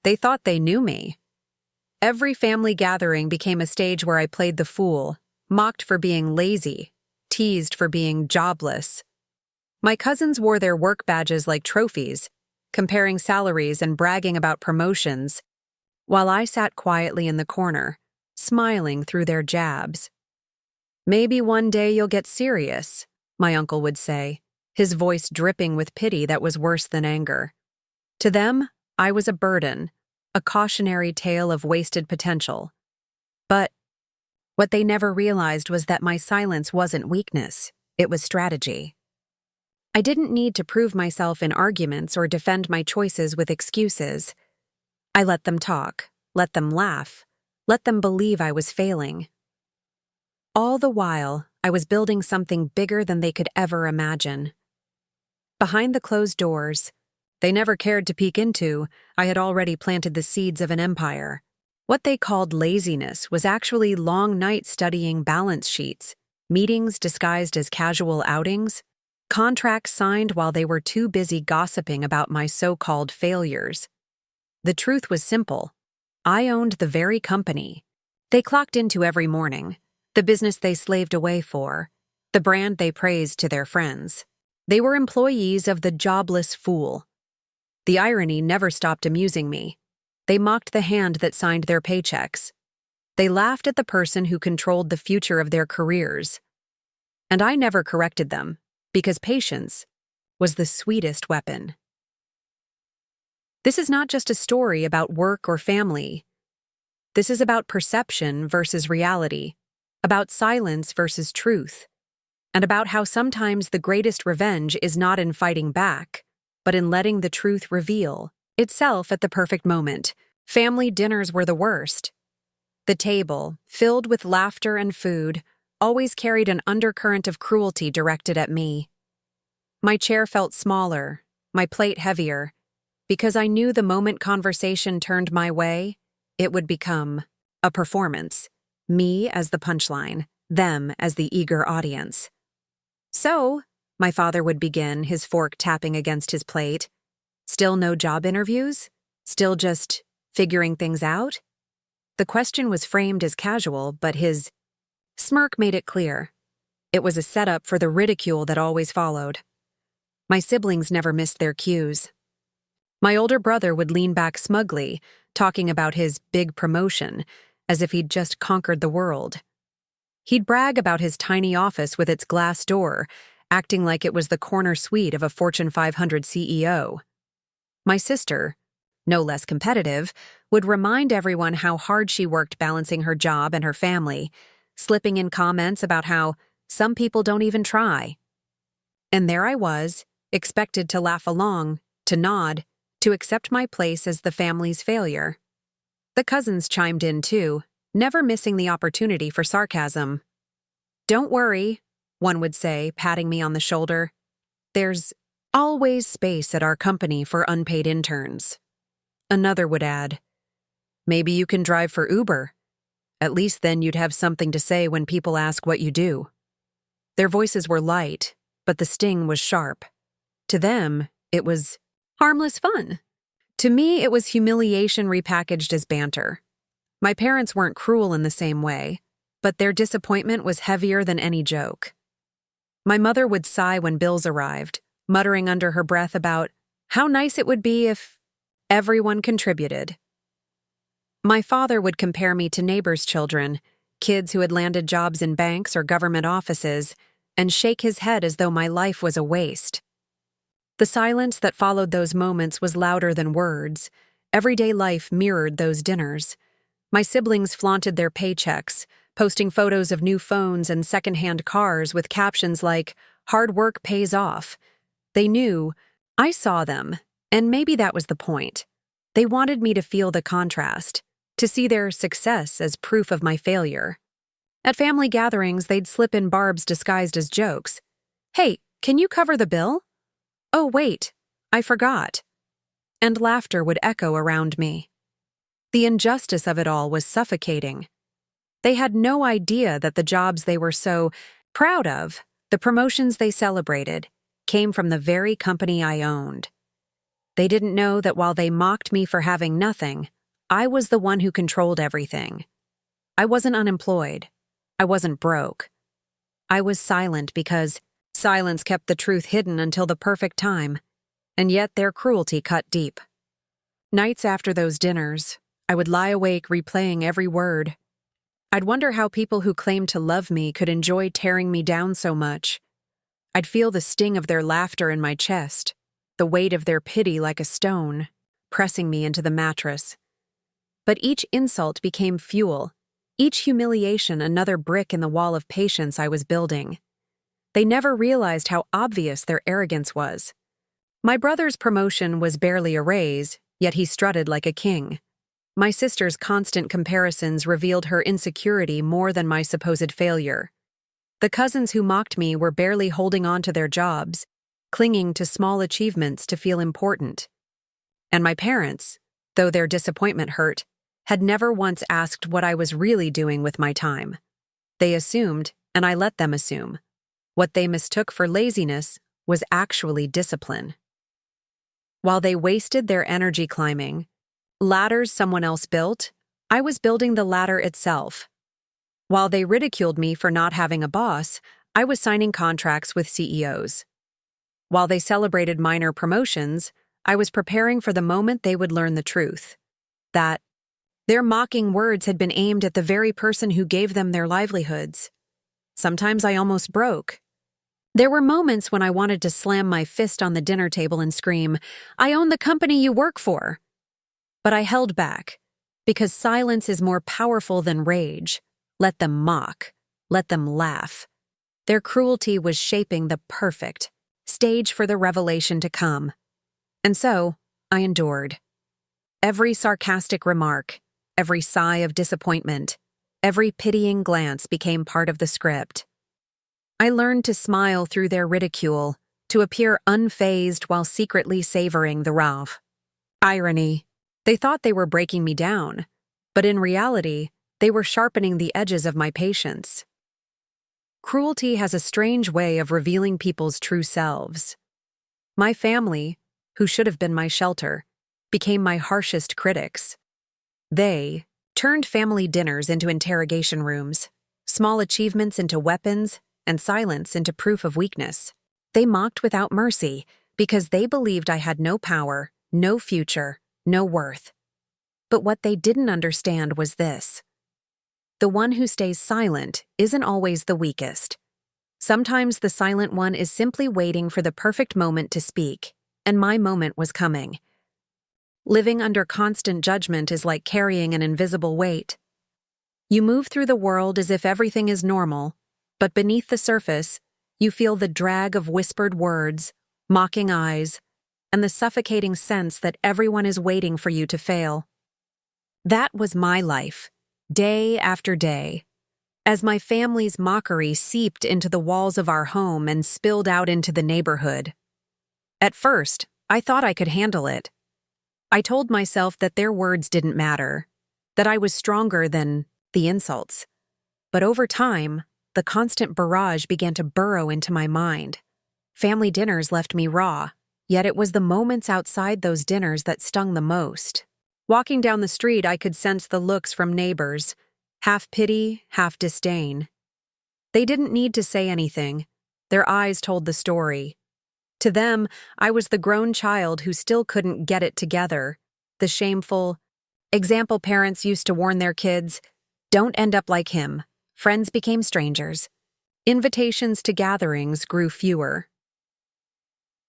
They thought they knew me. Every family gathering became a stage where I played the fool, mocked for being lazy, teased for being jobless. My cousins wore their work badges like trophies, comparing salaries and bragging about promotions, while I sat quietly in the corner, smiling through their jabs. "Maybe one day you'll get serious," my uncle would say, his voice dripping with pity that was worse than anger. To them, I was a burden, a cautionary tale of wasted potential. But what they never realized was that my silence wasn't weakness, it was strategy. I didn't need to prove myself in arguments or defend my choices with excuses. I let them talk, let them laugh, let them believe I was failing. All the while, I was building something bigger than they could ever imagine. Behind the closed doors, they never cared to peek into, I had already planted the seeds of an empire. What they called laziness was actually long nights studying balance sheets, meetings disguised as casual outings, contracts signed while they were too busy gossiping about my so-called failures. The truth was simple. I owned the very company they clocked into every morning, the business they slaved away for, the brand they praised to their friends. They were employees of the jobless fool. The irony never stopped amusing me. They mocked the hand that signed their paychecks. They laughed at the person who controlled the future of their careers. And I never corrected them, because patience was the sweetest weapon. This is not just a story about work or family. This is about perception versus reality, about silence versus truth, and about how sometimes the greatest revenge is not in fighting back, but in letting the truth reveal itself at the perfect moment. Family dinners were the worst. The table, filled with laughter and food, always carried an undercurrent of cruelty directed at me. My chair felt smaller, my plate heavier, because I knew the moment conversation turned my way, it would become a performance, me as the punchline, them as the eager audience. "So," my father would begin, his fork tapping against his plate, "still no job interviews? Still just figuring things out?" The question was framed as casual, but his smirk made it clear. It was a setup for the ridicule that always followed. My siblings never missed their cues. My older brother would lean back smugly, talking about his big promotion, as if he'd just conquered the world. He'd brag about his tiny office with its glass door, acting like it was the corner suite of a Fortune 500 CEO. My sister, no less competitive, would remind everyone how hard she worked balancing her job and her family, slipping in comments about how some people don't even try. And there I was, expected to laugh along, to nod, to accept my place as the family's failure. The cousins chimed in too, never missing the opportunity for sarcasm. "Don't worry," one would say, patting me on the shoulder. "There's always space at our company for unpaid interns." Another would add, "Maybe you can drive for Uber. At least then you'd have something to say when people ask what you do." Their voices were light, but the sting was sharp. To them, it was harmless fun. To me, it was humiliation repackaged as banter. My parents weren't cruel in the same way, but their disappointment was heavier than any joke. My mother would sigh when bills arrived, muttering under her breath about how nice it would be if everyone contributed. My father would compare me to neighbors' children, kids who had landed jobs in banks or government offices, and shake his head as though my life was a waste. The silence that followed those moments was louder than words. Everyday life mirrored those dinners. My siblings flaunted their paychecks, posting photos of new phones and secondhand cars with captions like, "Hard work pays off." They knew, I saw them, and maybe that was the point. They wanted me to feel the contrast, to see their success as proof of my failure. At family gatherings, they'd slip in barbs disguised as jokes. "Hey, can you cover the bill?" "Oh, wait, I forgot." And laughter would echo around me. The injustice of it all was suffocating. They had no idea that the jobs they were so proud of, the promotions they celebrated, came from the very company I owned. They didn't know that while they mocked me for having nothing, I was the one who controlled everything. I wasn't unemployed. I wasn't broke. I was silent because silence kept the truth hidden until the perfect time, and yet their cruelty cut deep. Nights after those dinners, I would lie awake replaying every word. I'd wonder how people who claimed to love me could enjoy tearing me down so much. I'd feel the sting of their laughter in my chest, the weight of their pity like a stone, pressing me into the mattress. But each insult became fuel, each humiliation another brick in the wall of patience I was building. They never realized how obvious their arrogance was. My brother's promotion was barely a raise, yet he strutted like a king. My sister's constant comparisons revealed her insecurity more than my supposed failure. The cousins who mocked me were barely holding on to their jobs, clinging to small achievements to feel important. And my parents, though their disappointment hurt, had never once asked what I was really doing with my time. They assumed, and I let them assume. What they mistook for laziness was actually discipline. While they wasted their energy climbing ladders someone else built, I was building the ladder itself. While they ridiculed me for not having a boss, I was signing contracts with CEOs. While they celebrated minor promotions, I was preparing for the moment they would learn the truth. That their mocking words had been aimed at the very person who gave them their livelihoods. Sometimes I almost broke. There were moments when I wanted to slam my fist on the dinner table and scream, "I own the company you work for!" But I held back, because silence is more powerful than rage. Let them mock. Let them laugh. Their cruelty was shaping the perfect stage for the revelation to come. And so, I endured. Every sarcastic remark, every sigh of disappointment, every pitying glance became part of the script. I learned to smile through their ridicule, to appear unfazed while secretly savoring the wrath. Irony. They thought they were breaking me down, but in reality, they were sharpening the edges of my patience. Cruelty has a strange way of revealing people's true selves. My family, who should have been my shelter, became my harshest critics. They turned family dinners into interrogation rooms, small achievements into weapons, and silence into proof of weakness. They mocked without mercy because they believed I had no power, no future, no worth. But what they didn't understand was this. The one who stays silent isn't always the weakest. Sometimes the silent one is simply waiting for the perfect moment to speak, and my moment was coming. Living under constant judgment is like carrying an invisible weight. You move through the world as if everything is normal, but beneath the surface, you feel the drag of whispered words, mocking eyes, and the suffocating sense that everyone is waiting for you to fail. That was my life, day after day, as my family's mockery seeped into the walls of our home and spilled out into the neighborhood. At first, I thought I could handle it. I told myself that their words didn't matter, that I was stronger than the insults. But over time, the constant barrage began to burrow into my mind. Family dinners left me raw, yet it was the moments outside those dinners that stung the most. Walking down the street, I could sense the looks from neighbors, half pity, half disdain. They didn't need to say anything. Their eyes told the story. To them, I was the grown child who still couldn't get it together, the shameful example parents used to warn their kids, "Don't end up like him." Friends became strangers. Invitations to gatherings grew fewer.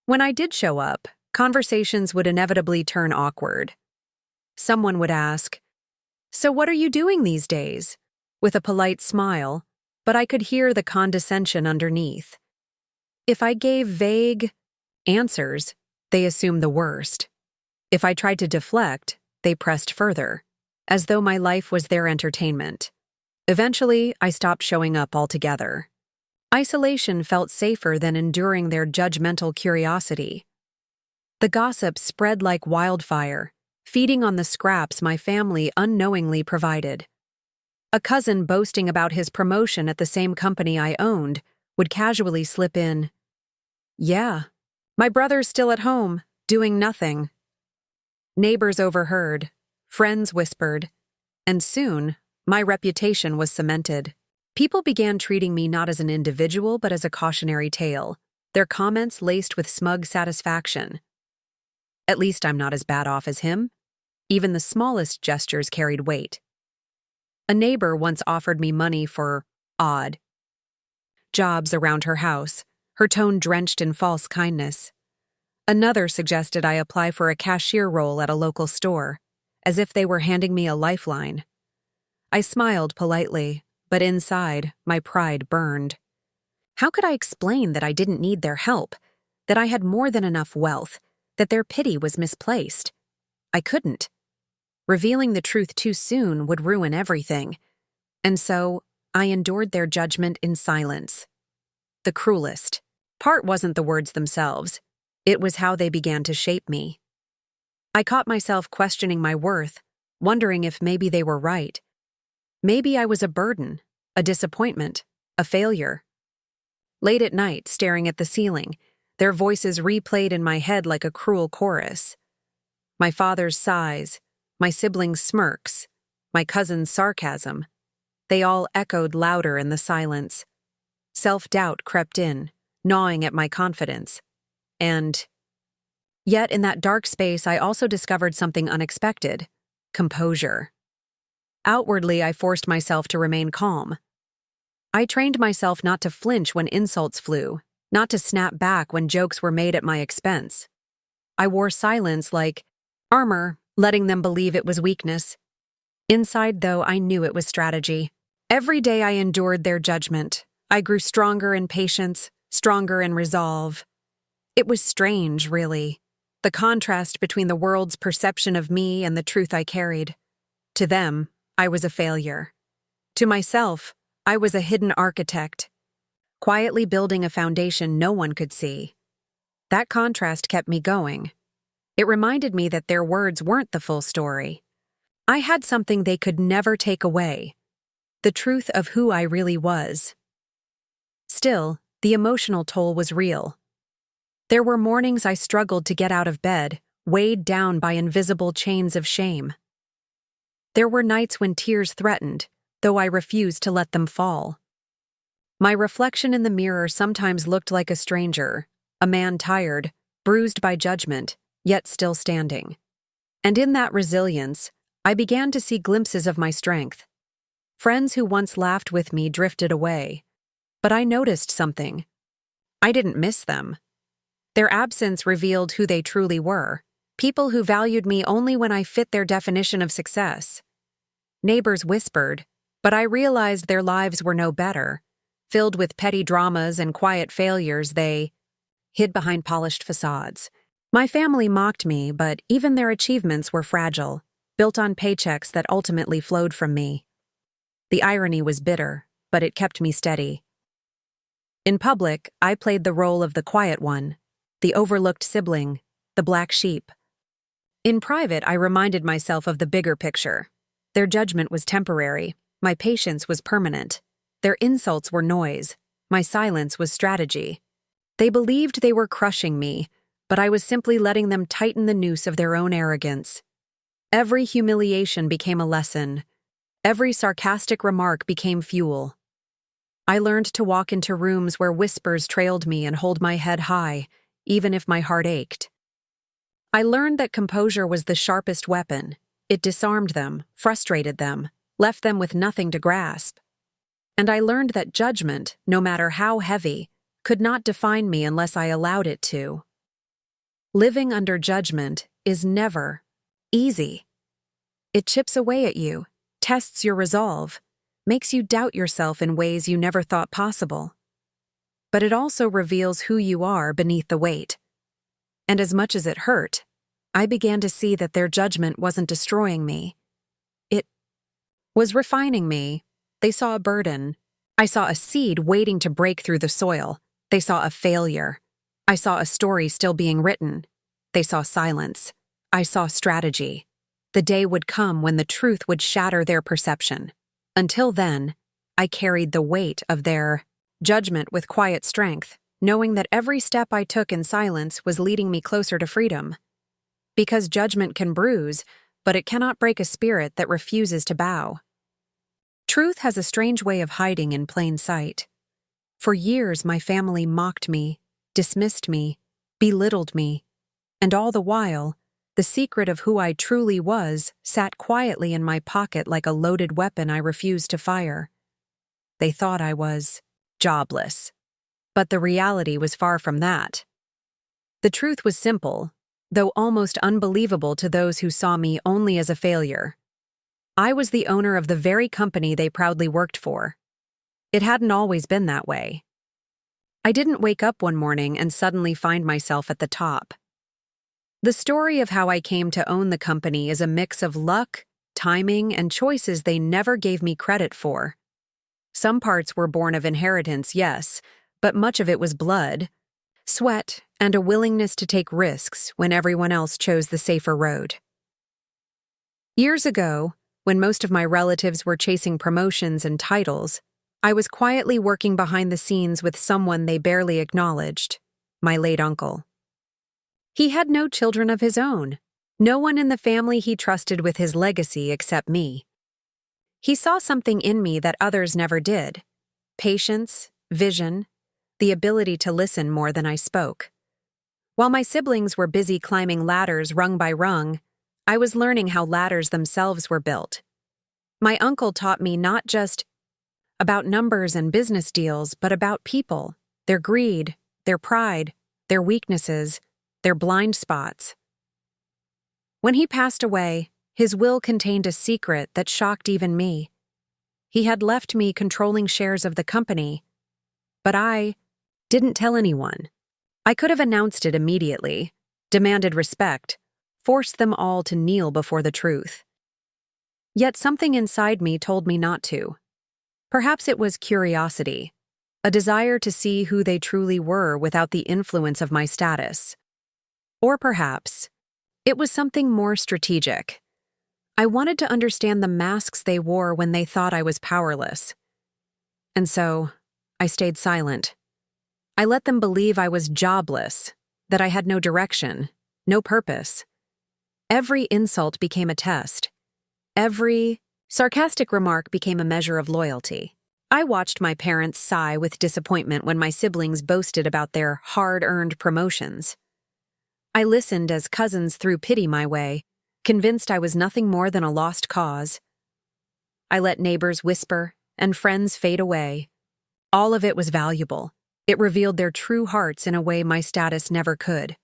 When I did show up, conversations would inevitably turn awkward. Someone would ask, "So what are you doing these days?" with a polite smile, but I could hear the condescension underneath. If I gave vague answers, they assumed the worst. If I tried to deflect, they pressed further, as though my life was their entertainment. Eventually, I stopped showing up altogether. Isolation felt safer than enduring their judgmental curiosity. The gossip spread like wildfire, feeding on the scraps my family unknowingly provided. A cousin boasting about his promotion at the same company I owned would casually slip in, "Yeah, my brother's still at home, doing nothing, Neighbors overheard, friends whispered, and soon, my reputation was cemented. People began treating me not as an individual but as a cautionary tale, their comments laced with smug satisfaction. At least I'm not as bad off as him. Even the smallest gestures carried weight. A neighbor once offered me money for odd jobs around her house, her tone drenched in false kindness. Another suggested I apply for a cashier role at a local store, as if they were handing me a lifeline. I smiled politely, but inside, my pride burned. How could I explain that I didn't need their help, that I had more than enough wealth, that their pity was misplaced? I couldn't. Revealing the truth too soon would ruin everything, and so I endured their judgment in silence. The cruelest part wasn't the words themselves. It was how they began to shape me. I caught myself questioning my worth, wondering if maybe they were right. Maybe I was a burden, a disappointment, a failure. Late at night, staring at the ceiling, their voices replayed in my head like a cruel chorus. My father's sighs, my siblings' smirks, my cousin's sarcasm. They all echoed louder in the silence. Self-doubt crept in, gnawing at my confidence. And yet in that dark space I also discovered something unexpected: composure. Outwardly, I forced myself to remain calm. I trained myself not to flinch when insults flew, not to snap back when jokes were made at my expense. I wore silence like armor, letting them believe it was weakness. Inside, though, I knew it was strategy. Every day I endured their judgment. I grew stronger in patience, stronger in resolve. It was strange, really, the contrast between the world's perception of me and the truth I carried. To them, I was a failure. To myself, I was a hidden architect, quietly building a foundation no one could see. That contrast kept me going. It reminded me that their words weren't the full story. I had something they could never take away: the truth of who I really was. Still, the emotional toll was real. There were mornings I struggled to get out of bed, weighed down by invisible chains of shame. There were nights when tears threatened, though I refused to let them fall. My reflection in the mirror sometimes looked like a stranger, a man tired, bruised by judgment, yet still standing. And in that resilience, I began to see glimpses of my strength. Friends who once laughed with me drifted away, but I noticed something. I didn't miss them. Their absence revealed who they truly were, people who valued me only when I fit their definition of success. Neighbors whispered, but I realized their lives were no better. Filled with petty dramas and quiet failures, they hid behind polished facades. My family mocked me, but even their achievements were fragile, built on paychecks that ultimately flowed from me. The irony was bitter, but it kept me steady. In public, I played the role of the quiet one, the overlooked sibling, the black sheep. In private, I reminded myself of the bigger picture. Their judgment was temporary, my patience was permanent. Their insults were noise, my silence was strategy. They believed they were crushing me, but I was simply letting them tighten the noose of their own arrogance. Every humiliation became a lesson. Every sarcastic remark became fuel. I learned to walk into rooms where whispers trailed me and hold my head high, even if my heart ached. I learned that composure was the sharpest weapon. It disarmed them, frustrated them, left them with nothing to grasp. And I learned that judgment, no matter how heavy, could not define me unless I allowed it to. Living under judgment is never easy. It chips away at you, tests your resolve, makes you doubt yourself in ways you never thought possible. But it also reveals who you are beneath the weight. And as much as it hurt, I began to see that their judgment wasn't destroying me. It was refining me. They saw a burden. I saw a seed waiting to break through the soil. They saw a failure. I saw a story still being written. They saw silence. I saw strategy. The day would come when the truth would shatter their perception. Until then, I carried the weight of their judgment with quiet strength, knowing that every step I took in silence was leading me closer to freedom. Because judgment can bruise, but it cannot break a spirit that refuses to bow. Truth has a strange way of hiding in plain sight. For years, my family mocked me, dismissed me, belittled me, and all the while, the secret of who I truly was sat quietly in my pocket like a loaded weapon I refused to fire. They thought I was jobless. But the reality was far from that. The truth was simple, though almost unbelievable to those who saw me only as a failure. I was the owner of the very company they proudly worked for. It hadn't always been that way. I didn't wake up one morning and suddenly find myself at the top. The story of how I came to own the company is a mix of luck, timing, and choices they never gave me credit for. Some parts were born of inheritance, yes, but much of it was blood, sweat, and a willingness to take risks when everyone else chose the safer road. Years ago, when most of my relatives were chasing promotions and titles, I was quietly working behind the scenes with someone they barely acknowledged, my late uncle. He had no children of his own, no one in the family he trusted with his legacy except me. He saw something in me that others never did: patience, vision, the ability to listen more than I spoke. While my siblings were busy climbing ladders rung by rung, I was learning how ladders themselves were built. My uncle taught me not just about numbers and business deals, but about people, their greed, their pride, their weaknesses, their blind spots. When he passed away, his will contained a secret that shocked even me. He had left me controlling shares of the company, but I didn't tell anyone. I could have announced it immediately, demanded respect, forced them all to kneel before the truth. Yet something inside me told me not to. Perhaps it was curiosity, a desire to see who they truly were without the influence of my status. Or perhaps it was something more strategic. I wanted to understand the masks they wore when they thought I was powerless. And so, I stayed silent. I let them believe I was jobless, that I had no direction, no purpose. Every insult became a test. Every sarcastic remark became a measure of loyalty. I watched my parents sigh with disappointment when my siblings boasted about their hard-earned promotions. I listened as cousins threw pity my way, convinced I was nothing more than a lost cause. I let neighbors whisper and friends fade away. All of it was valuable. It revealed their true hearts in a way my status never could.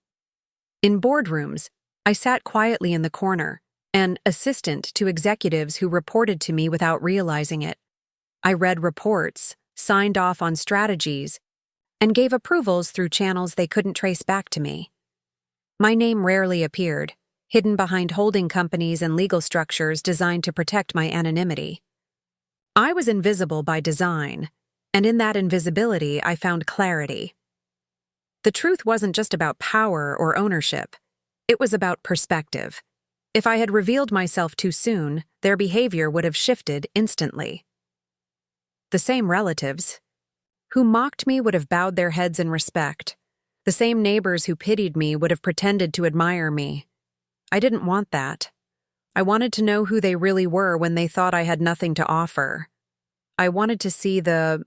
In boardrooms, I sat quietly in the corner, an assistant to executives who reported to me without realizing it. I read reports, signed off on strategies, and gave approvals through channels they couldn't trace back to me. My name rarely appeared, hidden behind holding companies and legal structures designed to protect my anonymity. I was invisible by design, and in that invisibility I found clarity. The truth wasn't just about power or ownership. It was about perspective. If I had revealed myself too soon, their behavior would have shifted instantly. The same relatives who mocked me would have bowed their heads in respect. The same neighbors who pitied me would have pretended to admire me. I didn't want that. I wanted to know who they really were when they thought I had nothing to offer. I wanted to see the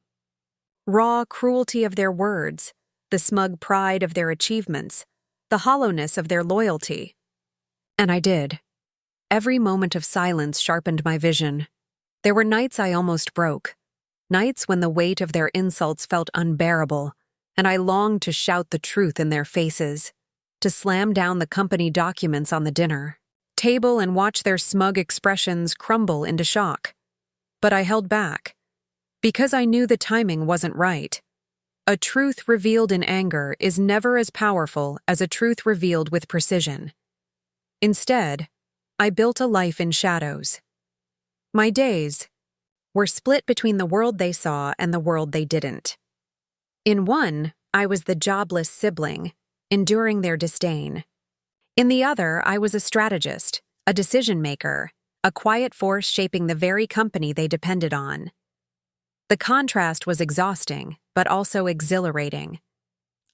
raw cruelty of their words, the smug pride of their achievements, the hollowness of their loyalty. And I did. Every moment of silence sharpened my vision. There were nights I almost broke, nights when the weight of their insults felt unbearable, and I longed to shout the truth in their faces, to slam down the company documents on the dinner table and watch their smug expressions crumble into shock. But I held back, because I knew the timing wasn't right. A truth revealed in anger is never as powerful as a truth revealed with precision. Instead, I built a life in shadows. My days were split between the world they saw and the world they didn't. In one, I was the jobless sibling, enduring their disdain. In the other, I was a strategist, a decision-maker, a quiet force shaping the very company they depended on. The contrast was exhausting, but also exhilarating.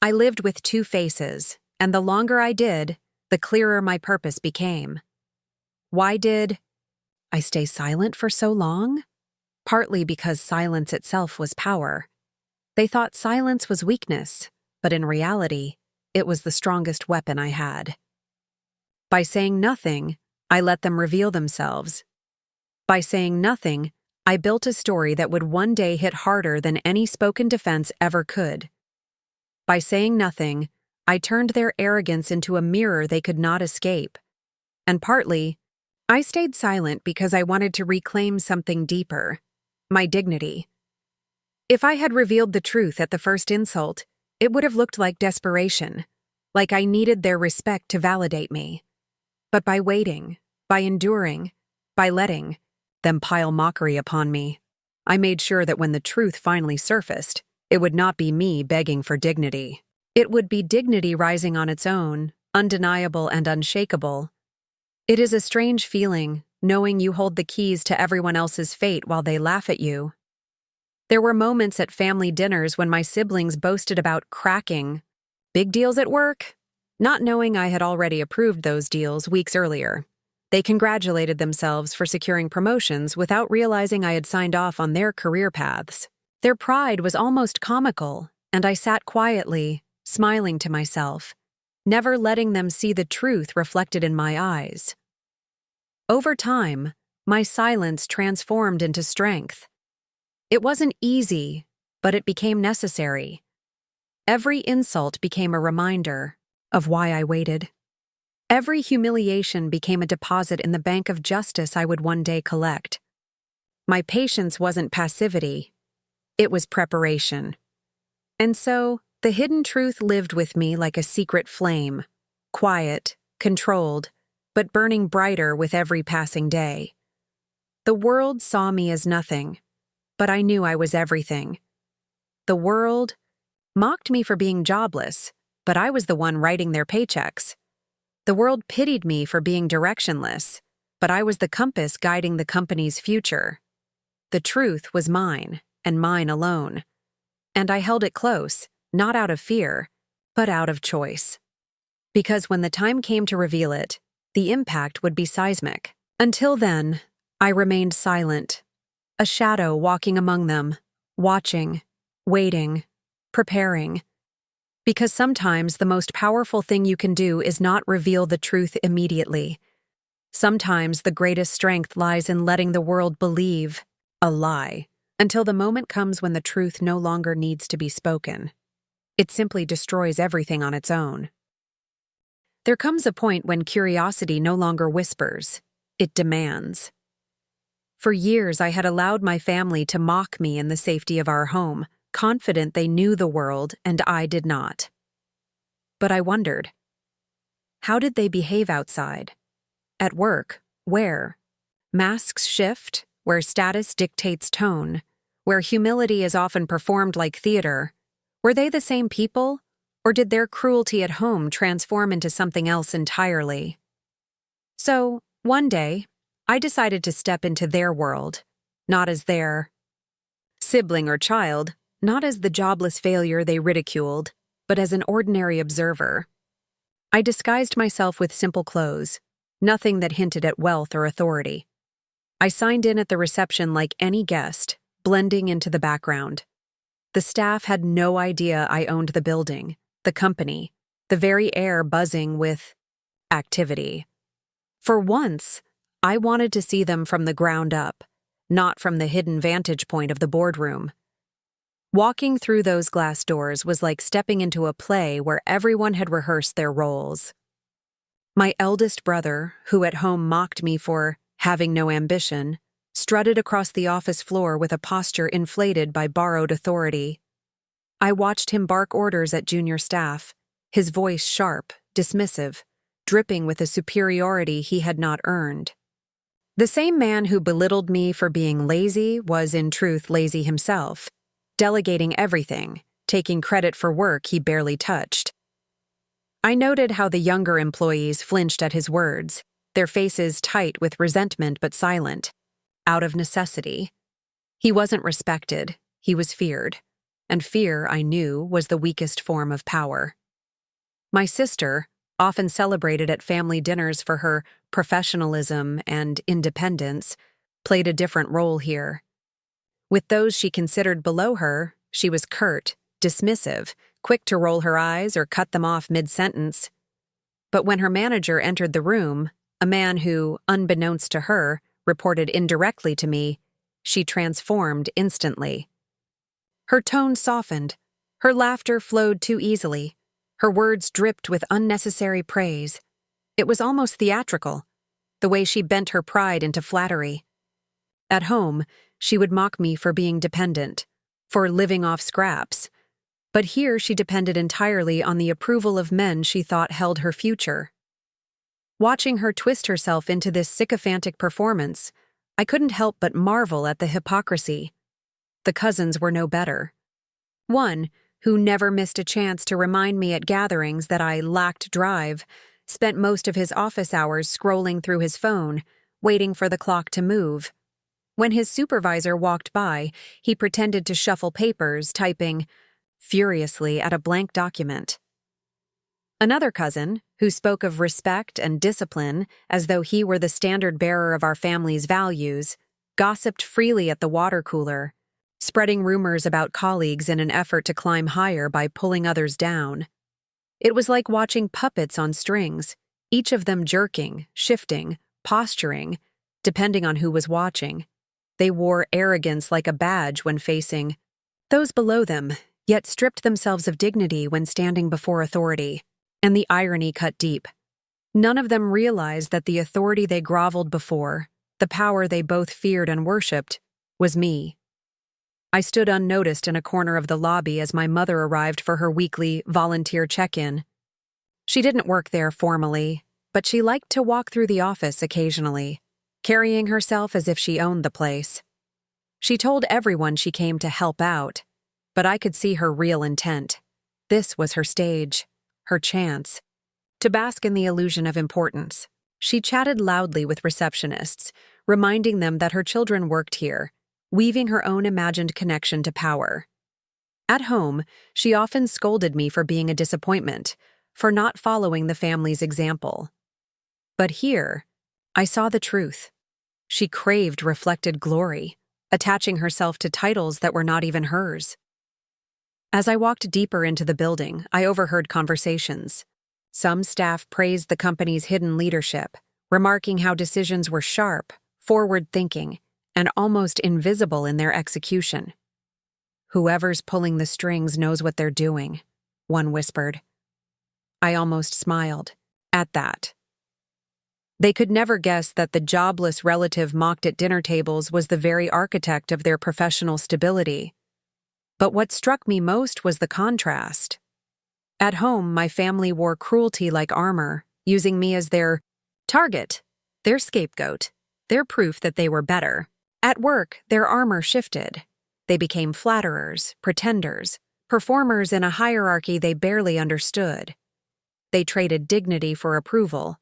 I lived with two faces, and the longer I did, the clearer my purpose became. Why did I stay silent for so long? Partly because silence itself was power. They thought silence was weakness, but in reality, it was the strongest weapon I had. By saying nothing, I let them reveal themselves. By saying nothing, I built a story that would one day hit harder than any spoken defense ever could. By saying nothing, I turned their arrogance into a mirror they could not escape. And partly, I stayed silent because I wanted to reclaim something deeper, my dignity. If I had revealed the truth at the first insult, it would have looked like desperation, like I needed their respect to validate me. But by waiting, by enduring, by letting them pile mockery upon me, I made sure that when the truth finally surfaced, it would not be me begging for dignity. It would be dignity rising on its own, undeniable and unshakable. It is a strange feeling, knowing you hold the keys to everyone else's fate while they laugh at you. There were moments at family dinners when my siblings boasted about cracking big deals at work, not knowing I had already approved those deals weeks earlier. They congratulated themselves for securing promotions without realizing I had signed off on their career paths. Their pride was almost comical, and I sat quietly, smiling to myself, never letting them see the truth reflected in my eyes. Over time, my silence transformed into strength. It wasn't easy, but it became necessary. Every insult became a reminder of why I waited. Every humiliation became a deposit in the bank of justice I would one day collect. My patience wasn't passivity, it was preparation. And so, the hidden truth lived with me like a secret flame, quiet, controlled, but burning brighter with every passing day. The world saw me as nothing, but I knew I was everything. The world mocked me for being jobless, but I was the one writing their paychecks. The world pitied me for being directionless, but I was the compass guiding the company's future. The truth was mine, and mine alone. And I held it close, not out of fear, but out of choice. Because when the time came to reveal it, the impact would be seismic. Until then, I remained silent, a shadow walking among them, watching, waiting, preparing. Because sometimes the most powerful thing you can do is not reveal the truth immediately. Sometimes the greatest strength lies in letting the world believe a lie, until the moment comes when the truth no longer needs to be spoken. It simply destroys everything on its own. There comes a point when curiosity no longer whispers, it demands. For years I had allowed my family to mock me in the safety of our home, confident they knew the world and I did not. But I wondered, how did they behave outside? At work, where? Masks shift, where status dictates tone, where humility is often performed like theater. Were they the same people, or did their cruelty at home transform into something else entirely? So, one day, I decided to step into their world, not as their sibling or child, not as the jobless failure they ridiculed, but as an ordinary observer. I disguised myself with simple clothes, nothing that hinted at wealth or authority. I signed in at the reception like any guest, blending into the background. The staff had no idea I owned the building, the company, the very air buzzing with activity. For once, I wanted to see them from the ground up, not from the hidden vantage point of the boardroom. Walking through those glass doors was like stepping into a play where everyone had rehearsed their roles. My eldest brother, who at home mocked me for having no ambition, strutted across the office floor with a posture inflated by borrowed authority. I watched him bark orders at junior staff, his voice sharp, dismissive, dripping with a superiority he had not earned. The same man who belittled me for being lazy was in truth lazy himself, delegating everything, taking credit for work he barely touched. I noted how the younger employees flinched at his words, their faces tight with resentment but silent, out of necessity. He wasn't respected, he was feared, and fear, I knew, was the weakest form of power. My sister, often celebrated at family dinners for her professionalism and independence, played a different role here. With those she considered below her, she was curt, dismissive, quick to roll her eyes or cut them off mid-sentence. But when her manager entered the room, a man who, unbeknownst to her, reported indirectly to me, she transformed instantly. Her tone softened, her laughter flowed too easily, her words dripped with unnecessary praise. It was almost theatrical, the way she bent her pride into flattery. At home, she would mock me for being dependent, for living off scraps. But here she depended entirely on the approval of men she thought held her future. Watching her twist herself into this sycophantic performance, I couldn't help but marvel at the hypocrisy. The cousins were no better. One, who never missed a chance to remind me at gatherings that I lacked drive, spent most of his office hours scrolling through his phone, waiting for the clock to move. When his supervisor walked by, he pretended to shuffle papers, typing furiously at a blank document. Another cousin, who spoke of respect and discipline as though he were the standard-bearer of our family's values, gossiped freely at the water cooler, spreading rumors about colleagues in an effort to climb higher by pulling others down. It was like watching puppets on strings, each of them jerking, shifting, posturing, depending on who was watching. They wore arrogance like a badge when facing those below them, yet stripped themselves of dignity when standing before authority. And the irony cut deep. None of them realized that the authority they groveled before, the power they both feared and worshipped, was me. I stood unnoticed in a corner of the lobby as my mother arrived for her weekly volunteer check-in. She didn't work there formally, but she liked to walk through the office occasionally, carrying herself as if she owned the place. She told everyone she came to help out, but I could see her real intent. This was her stage, her chance, to bask in the illusion of importance. She chatted loudly with receptionists, reminding them that her children worked here, weaving her own imagined connection to power. At home, she often scolded me for being a disappointment, for not following the family's example. But here, I saw the truth. She craved reflected glory, attaching herself to titles that were not even hers. As I walked deeper into the building, I overheard conversations. Some staff praised the company's hidden leadership, remarking how decisions were sharp, forward-thinking, and almost invisible in their execution. "Whoever's pulling the strings knows what they're doing," one whispered. I almost smiled at that. They could never guess that the jobless relative mocked at dinner tables was the very architect of their professional stability. But what struck me most was the contrast. At home, my family wore cruelty like armor, using me as their target, their scapegoat, their proof that they were better. At work, their armor shifted. They became flatterers, pretenders, performers in a hierarchy they barely understood. They traded dignity for approval,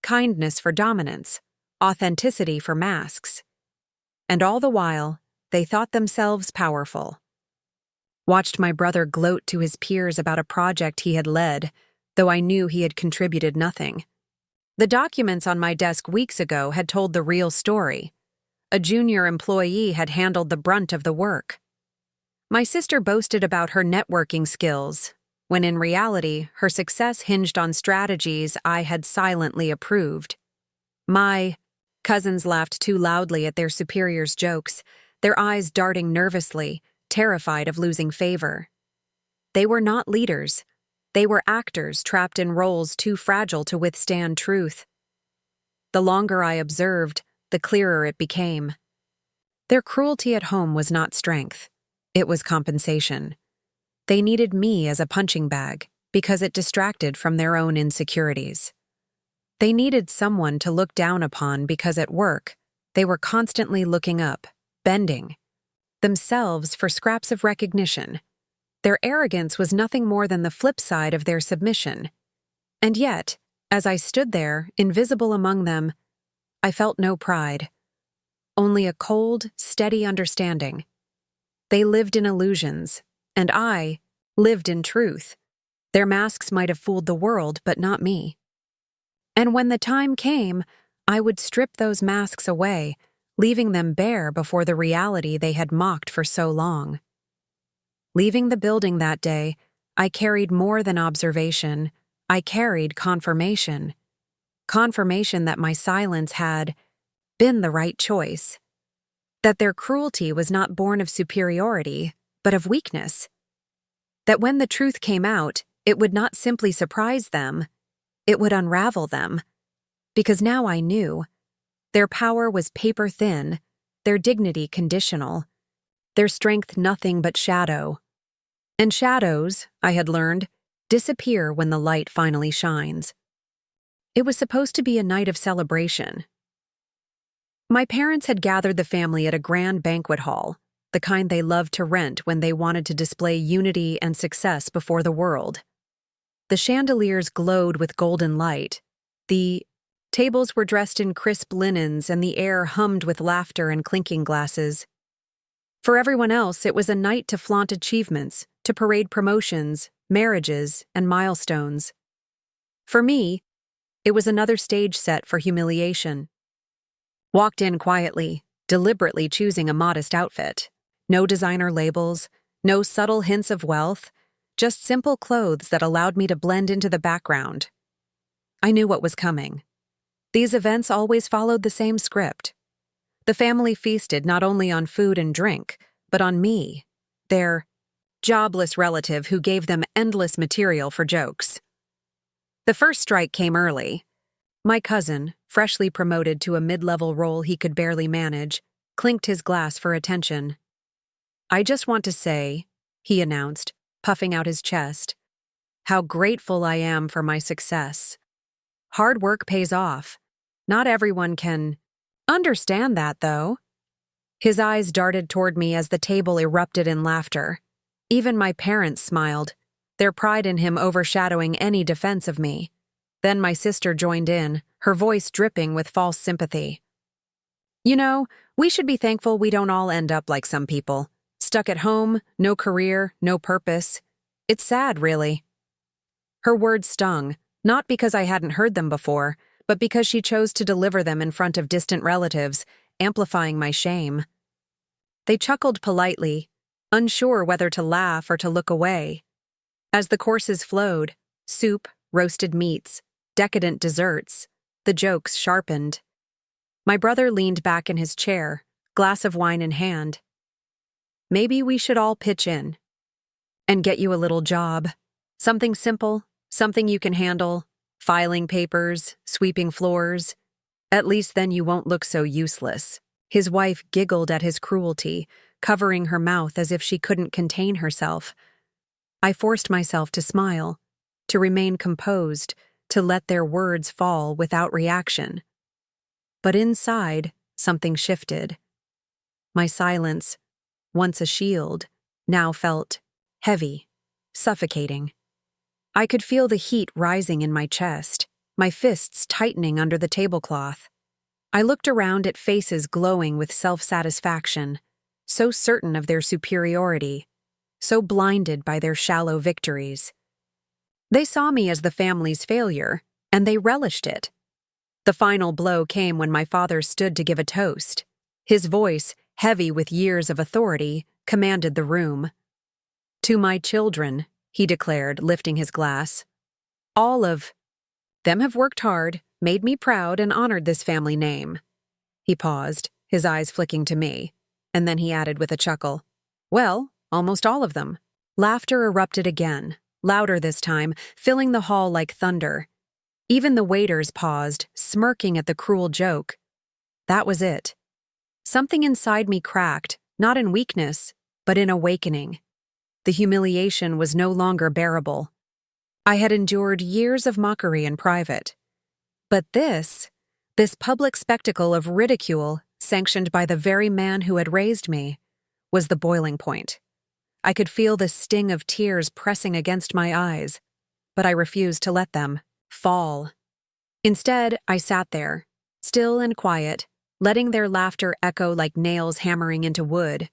kindness for dominance, authenticity for masks. And all the while, they thought themselves powerful. Watched my brother gloat to his peers about a project he had led, though I knew he had contributed nothing. The documents on my desk weeks ago had told the real story. A junior employee had handled the brunt of the work. My sister boasted about her networking skills, when in reality, her success hinged on strategies I had silently approved. My cousins laughed too loudly at their superiors' jokes, their eyes darting nervously, terrified of losing favor. They were not leaders. They were actors trapped in roles too fragile to withstand truth. The longer I observed, the clearer it became. Their cruelty at home was not strength. It was compensation. They needed me as a punching bag because it distracted from their own insecurities. They needed someone to look down upon because at work, they were constantly looking up, bending, themselves for scraps of recognition. Their arrogance was nothing more than the flip side of their submission. And yet, as I stood there, invisible among them, I felt no pride. Only a cold, steady understanding. They lived in illusions, and I lived in truth. Their masks might have fooled the world, but not me. And when the time came, I would strip those masks away, leaving them bare before the reality they had mocked for so long. Leaving the building that day, I carried more than observation. I carried confirmation. Confirmation that my silence had been the right choice. That their cruelty was not born of superiority, but of weakness. That when the truth came out, it would not simply surprise them, it would unravel them. Because now I knew. Their power was paper thin, their dignity conditional, their strength nothing but shadow. And shadows, I had learned, disappear when the light finally shines. It was supposed to be a night of celebration. My parents had gathered the family at a grand banquet hall, the kind they loved to rent when they wanted to display unity and success before the world. The chandeliers glowed with golden light. The tables were dressed in crisp linens and the air hummed with laughter and clinking glasses. For everyone else, it was a night to flaunt achievements, to parade promotions, marriages, and milestones. For me, it was another stage set for humiliation. Walked in quietly, deliberately choosing a modest outfit. No designer labels, no subtle hints of wealth, just simple clothes that allowed me to blend into the background. I knew what was coming. These events always followed the same script. The family feasted not only on food and drink, but on me, their jobless relative who gave them endless material for jokes. The first strike came early. My cousin, freshly promoted to a mid-level role he could barely manage, clinked his glass for attention. "I just want to say," he announced, puffing out his chest, "how grateful I am for my success. Hard work pays off. Not everyone can understand that, though." His eyes darted toward me as the table erupted in laughter. Even my parents smiled, their pride in him overshadowing any defense of me. Then my sister joined in, her voice dripping with false sympathy. "You know, we should be thankful we don't all end up like some people. Stuck at home, no career, no purpose. It's sad, really." Her words stung, not because I hadn't heard them before, but because she chose to deliver them in front of distant relatives, amplifying my shame. They chuckled politely, unsure whether to laugh or to look away. As the courses flowed, soup, roasted meats, decadent desserts, the jokes sharpened. My brother leaned back in his chair, glass of wine in hand. "Maybe we should all pitch in and get you a little job. Something simple, something you can handle. Filing papers, sweeping floors. At least then you won't look so useless." His wife giggled at his cruelty, covering her mouth as if she couldn't contain herself. I forced myself to smile, to remain composed, to let their words fall without reaction. But inside, something shifted. My silence, once a shield, now felt heavy, suffocating. I could feel the heat rising in my chest, my fists tightening under the tablecloth. I looked around at faces glowing with self-satisfaction, so certain of their superiority, so blinded by their shallow victories. They saw me as the family's failure, and they relished it. The final blow came when my father stood to give a toast. His voice, heavy with years of authority, commanded the room. "To my children," he declared, lifting his glass. "All of them have worked hard, made me proud, and honored this family name." He paused, his eyes flicking to me, and then he added with a chuckle, "Well, almost all of them." Laughter erupted again, louder this time, filling the hall like thunder. Even the waiters paused, smirking at the cruel joke. That was it. Something inside me cracked, not in weakness, but in awakening. The humiliation was no longer bearable. I had endured years of mockery in private. But this public spectacle of ridicule, sanctioned by the very man who had raised me, was the boiling point. I could feel the sting of tears pressing against my eyes, but I refused to let them fall. Instead, I sat there, still and quiet, letting their laughter echo like nails hammering into wood.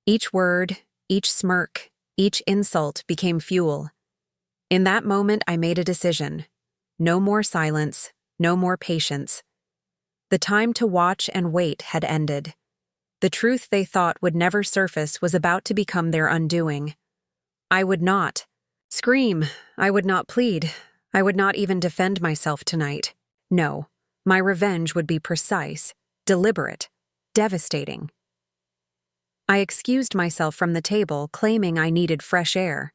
Each word, each smirk, each insult became fuel. In that moment, I made a decision. No more silence, no more patience. The time to watch and wait had ended. The truth they thought would never surface was about to become their undoing. I would not scream. I would not plead. I would not even defend myself tonight. No, my revenge would be precise, deliberate, devastating. I excused myself from the table, claiming I needed fresh air.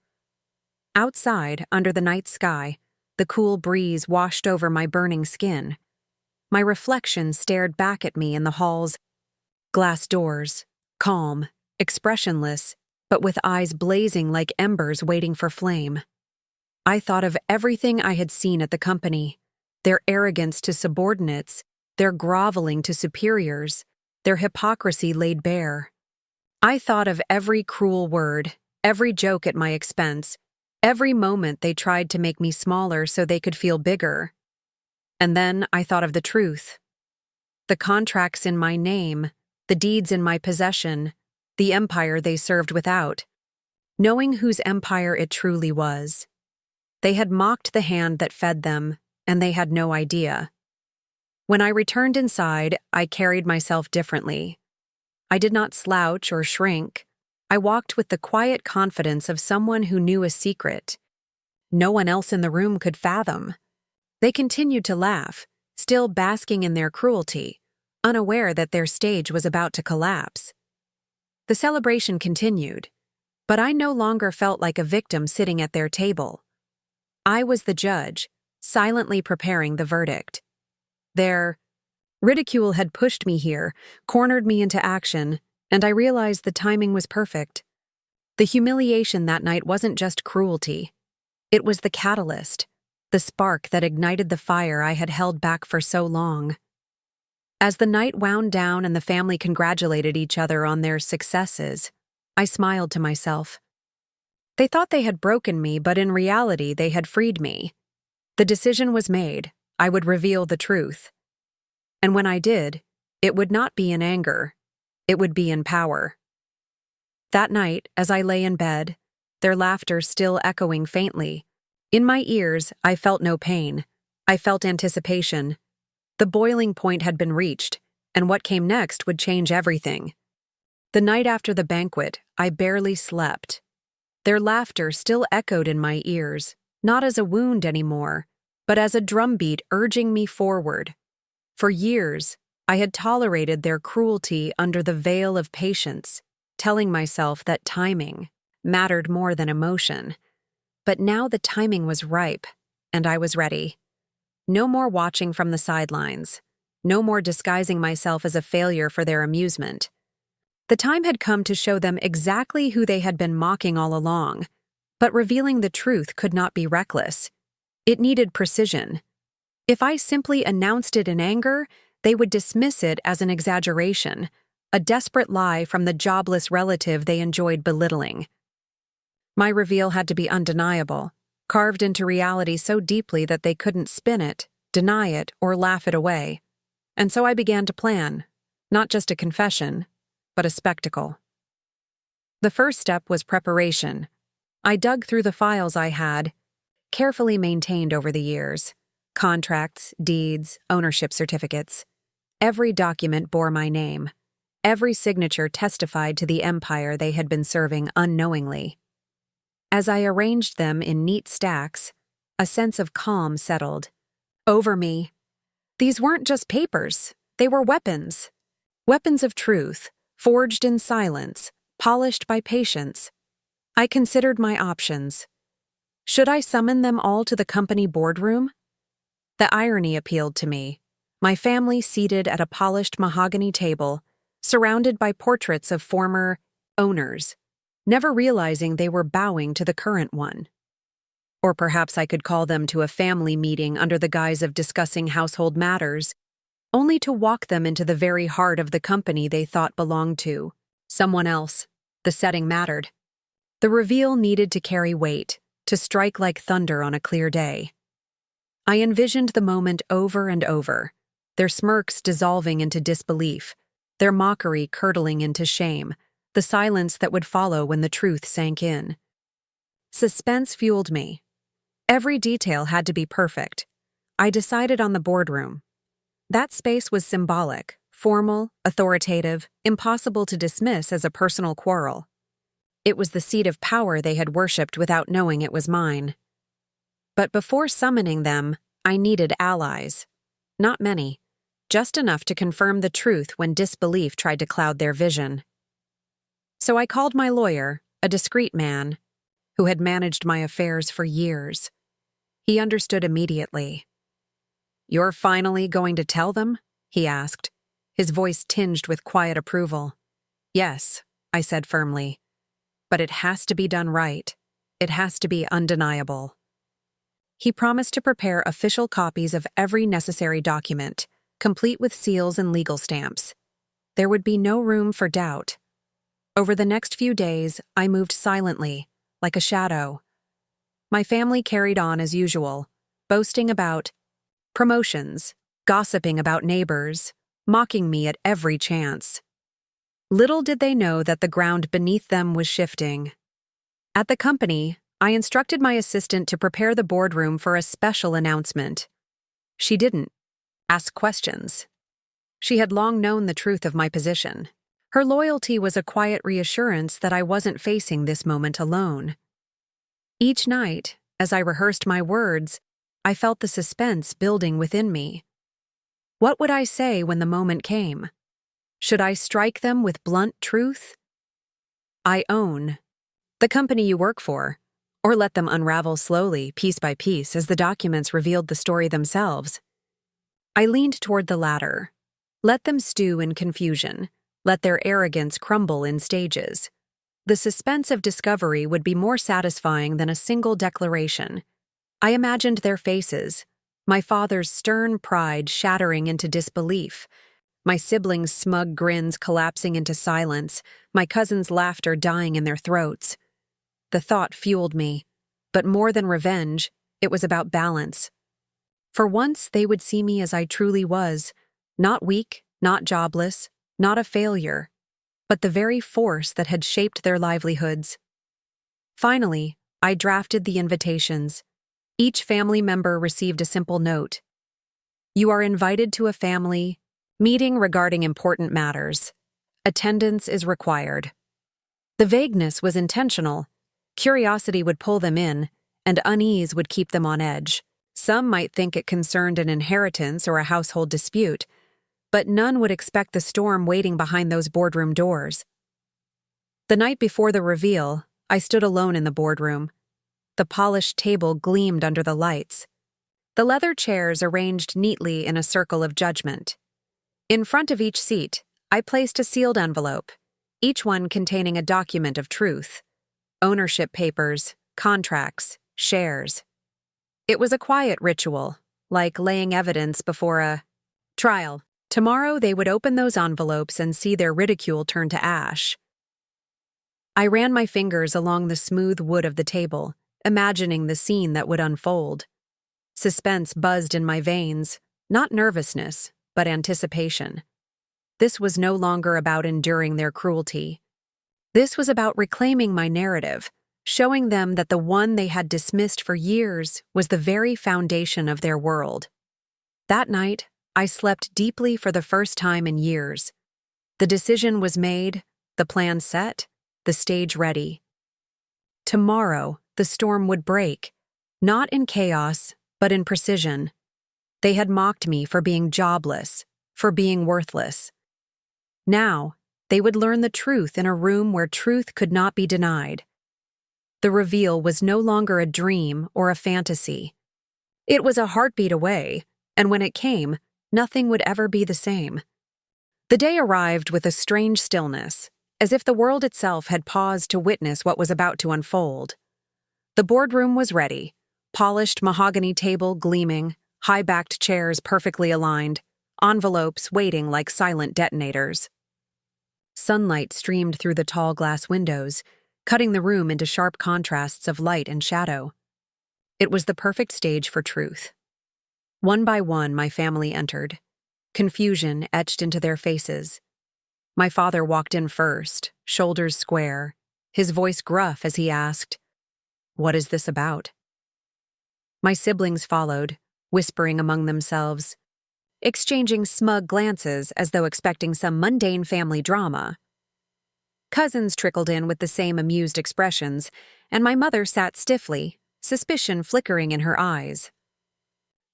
Outside, under the night sky, the cool breeze washed over my burning skin. My reflection stared back at me in the hall's glass doors, calm, expressionless, but with eyes blazing like embers waiting for flame. I thought of everything I had seen at the company, their arrogance to subordinates, their groveling to superiors, their hypocrisy laid bare. I thought of every cruel word, every joke at my expense, every moment they tried to make me smaller so they could feel bigger. And then I thought of the truth. The contracts in my name, the deeds in my possession, the empire they served without, knowing whose empire it truly was. They had mocked the hand that fed them, and they had no idea. When I returned inside, I carried myself differently. I did not slouch or shrink. I walked with the quiet confidence of someone who knew a secret no one else in the room could fathom. They continued to laugh, still basking in their cruelty, unaware that their stage was about to collapse. The celebration continued, but I no longer felt like a victim sitting at their table. I was the judge, silently preparing the verdict. Their ridicule had pushed me here, cornered me into action, and I realized the timing was perfect. The humiliation that night wasn't just cruelty. It was the catalyst, the spark that ignited the fire I had held back for so long. As the night wound down and the family congratulated each other on their successes, I smiled to myself. They thought they had broken me, but in reality they had freed me. The decision was made. I would reveal the truth. And when I did, it would not be in anger. It would be in power. That night, as I lay in bed, their laughter still echoing faintly, in my ears I felt no pain. I felt anticipation. The boiling point had been reached, and what came next would change everything. The night after the banquet, I barely slept. Their laughter still echoed in my ears, not as a wound anymore, but as a drumbeat urging me forward. For years, I had tolerated their cruelty under the veil of patience, telling myself that timing mattered more than emotion. But now the timing was ripe, and I was ready. No more watching from the sidelines. No more disguising myself as a failure for their amusement. The time had come to show them exactly who they had been mocking all along, but revealing the truth could not be reckless. It needed precision. If I simply announced it in anger, they would dismiss it as an exaggeration, a desperate lie from the jobless relative they enjoyed belittling. My reveal had to be undeniable, carved into reality so deeply that they couldn't spin it, deny it, or laugh it away. And so I began to plan, not just a confession, but a spectacle. The first step was preparation. I dug through the files I had, carefully maintained over the years. Contracts, deeds, ownership certificates. Every document bore my name. Every signature testified to the empire they had been serving unknowingly. As I arranged them in neat stacks, a sense of calm settled over me. These weren't just papers, they were weapons. Weapons of truth, forged in silence, polished by patience. I considered my options. Should I summon them all to the company boardroom? The irony appealed to me. My family seated at a polished mahogany table, surrounded by portraits of former owners, never realizing they were bowing to the current one. Or perhaps I could call them to a family meeting under the guise of discussing household matters, only to walk them into the very heart of the company they thought belonged to someone else. The setting mattered. The reveal needed to carry weight, to strike like thunder on a clear day. I envisioned the moment over and over, their smirks dissolving into disbelief, their mockery curdling into shame, the silence that would follow when the truth sank in. Suspense fueled me. Every detail had to be perfect. I decided on the boardroom. That space was symbolic, formal, authoritative, impossible to dismiss as a personal quarrel. It was the seat of power they had worshipped without knowing it was mine. But before summoning them, I needed allies. Not many, just enough to confirm the truth when disbelief tried to cloud their vision. So I called my lawyer, a discreet man, who had managed my affairs for years. He understood immediately. "You're finally going to tell them?" he asked, his voice tinged with quiet approval. "Yes," I said firmly. "But it has to be done right. It has to be undeniable." He promised to prepare official copies of every necessary document, complete with seals and legal stamps. There would be no room for doubt. Over the next few days, I moved silently, like a shadow. My family carried on as usual, boasting about promotions, gossiping about neighbors, mocking me at every chance. Little did they know that the ground beneath them was shifting. At the company, I instructed my assistant to prepare the boardroom for a special announcement. She didn't ask questions. She had long known the truth of my position. Her loyalty was a quiet reassurance that I wasn't facing this moment alone. Each night, as I rehearsed my words, I felt the suspense building within me. What would I say when the moment came? Should I strike them with blunt truth? "I own the company you work for," or let them unravel slowly, piece by piece, as the documents revealed the story themselves? I leaned toward the latter. Let them stew in confusion. Let their arrogance crumble in stages. The suspense of discovery would be more satisfying than a single declaration. I imagined their faces, my father's stern pride shattering into disbelief, my siblings' smug grins collapsing into silence, my cousins' laughter dying in their throats. The thought fueled me, but more than revenge, it was about balance. For once, they would see me as I truly was, not weak, not jobless, not a failure, but the very force that had shaped their livelihoods. Finally, I drafted the invitations. Each family member received a simple note. "You are invited to a family meeting regarding important matters. Attendance is required." The vagueness was intentional. Curiosity would pull them in, and unease would keep them on edge. Some might think it concerned an inheritance or a household dispute, but none would expect the storm waiting behind those boardroom doors. The night before the reveal, I stood alone in the boardroom. The polished table gleamed under the lights. The leather chairs arranged neatly in a circle of judgment. In front of each seat, I placed a sealed envelope, each one containing a document of truth. Ownership papers, contracts, shares. It was a quiet ritual, like laying evidence before a trial. Tomorrow they would open those envelopes and see their ridicule turn to ash. I ran my fingers along the smooth wood of the table, imagining the scene that would unfold. Suspense buzzed in my veins, not nervousness, but anticipation. This was no longer about enduring their cruelty. This was about reclaiming my narrative, showing them that the one they had dismissed for years was the very foundation of their world. That night, I slept deeply for the first time in years. The decision was made, the plan set, the stage ready. Tomorrow, the storm would break, not in chaos, but in precision. They had mocked me for being jobless, for being worthless. Now, they would learn the truth in a room where truth could not be denied. The reveal was no longer a dream or a fantasy. It was a heartbeat away, and when it came, nothing would ever be the same. The day arrived with a strange stillness, as if the world itself had paused to witness what was about to unfold. The boardroom was ready, polished mahogany table gleaming, high-backed chairs perfectly aligned, envelopes waiting like silent detonators. Sunlight streamed through the tall glass windows, cutting the room into sharp contrasts of light and shadow. It was the perfect stage for truth. One by one, my family entered, confusion etched into their faces. My father walked in first, shoulders square, his voice gruff as he asked, "What is this about?" My siblings followed, whispering among themselves, exchanging smug glances as though expecting some mundane family drama. Cousins trickled in with the same amused expressions, and my mother sat stiffly, suspicion flickering in her eyes.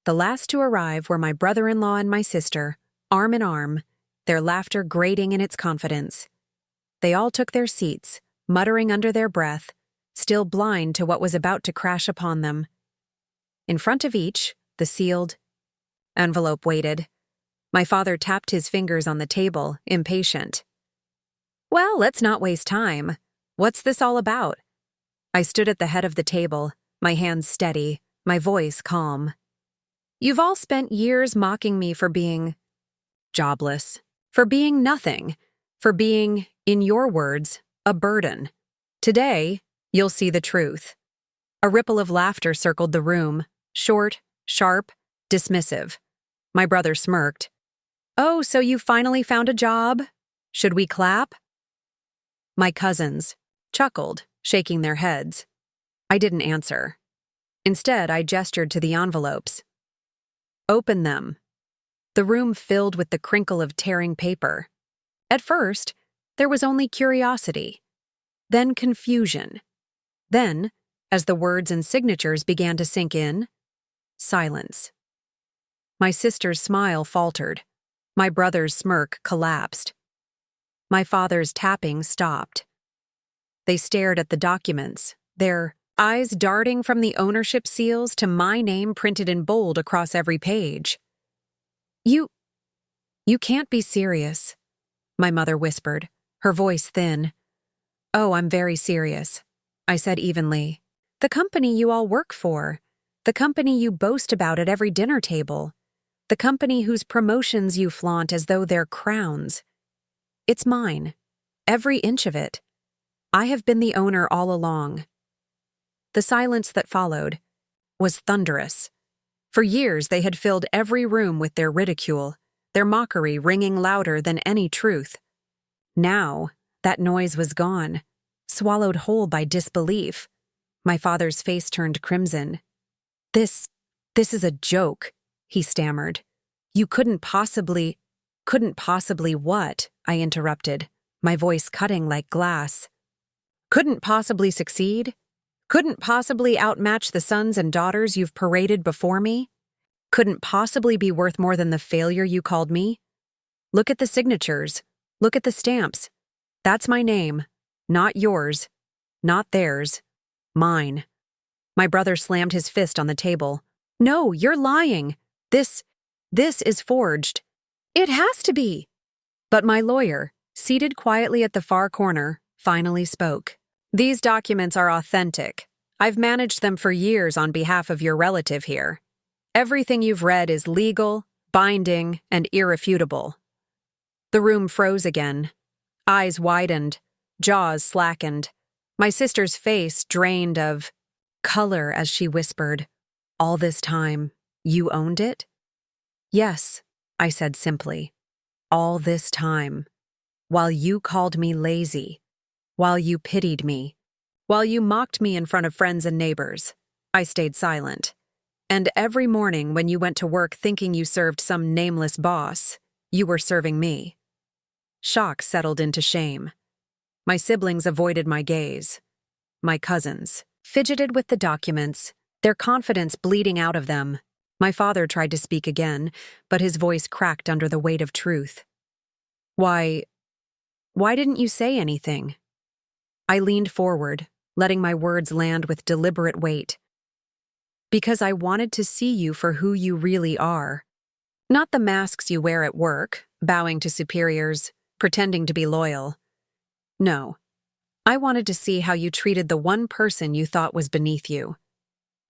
The last to arrive were my brother-in-law and my sister, arm in arm, their laughter grating in its confidence. They all took their seats, muttering under their breath, still blind to what was about to crash upon them. In front of each, the sealed envelope waited. My father tapped his fingers on the table, impatient. "Well, let's not waste time. What's this all about?" I stood at the head of the table, my hands steady, my voice calm. "You've all spent years mocking me for being jobless, for being nothing, for being, in your words, a burden. Today, you'll see the truth." A ripple of laughter circled the room, short, sharp, dismissive. My brother smirked. "Oh, so you finally found a job? Should we clap?" My cousins chuckled, shaking their heads. I didn't answer. Instead, I gestured to the envelopes. "Open them." The room filled with the crinkle of tearing paper. At first, there was only curiosity, then confusion. Then, as the words and signatures began to sink in, silence. My sister's smile faltered. My brother's smirk collapsed. My father's tapping stopped. They stared at the documents, their eyes darting from the ownership seals to my name printed in bold across every page. You can't be serious," my mother whispered, her voice thin. "Oh, I'm very serious," I said evenly. "The company you all work for, the company you boast about at every dinner table, the company whose promotions you flaunt as though they're crowns. It's mine, every inch of it. I have been the owner all along." The silence that followed was thunderous. For years they had filled every room with their ridicule, their mockery ringing louder than any truth. Now, that noise was gone, swallowed whole by disbelief. My father's face turned crimson. This is a joke," he stammered. "You couldn't possibly what?" I interrupted, my voice cutting like glass. "Couldn't possibly succeed? Couldn't possibly outmatch the sons and daughters you've paraded before me? Couldn't possibly be worth more than the failure you called me? Look at the signatures. Look at the stamps. That's my name. Not yours. Not theirs. Mine." My brother slammed his fist on the table. "No, you're lying. This is forged. It has to be." But my lawyer, seated quietly at the far corner, finally spoke. "These documents are authentic. I've managed them for years on behalf of your relative here. Everything you've read is legal, binding, and irrefutable." The room froze again. Eyes widened, jaws slackened. My sister's face drained of color as she whispered, "All this time, you owned it?" "Yes," I said simply. "All this time. While you called me lazy. While you pitied me. While you mocked me in front of friends and neighbors. I stayed silent. And every morning when you went to work thinking you served some nameless boss, you were serving me." Shock settled into shame. My siblings avoided my gaze. My cousins fidgeted with the documents, their confidence bleeding out of them. My father tried to speak again, but his voice cracked under the weight of truth. Why didn't you say anything?" I leaned forward, letting my words land with deliberate weight. "Because I wanted to see you for who you really are. Not the masks you wear at work, bowing to superiors, pretending to be loyal. No, I wanted to see how you treated the one person you thought was beneath you.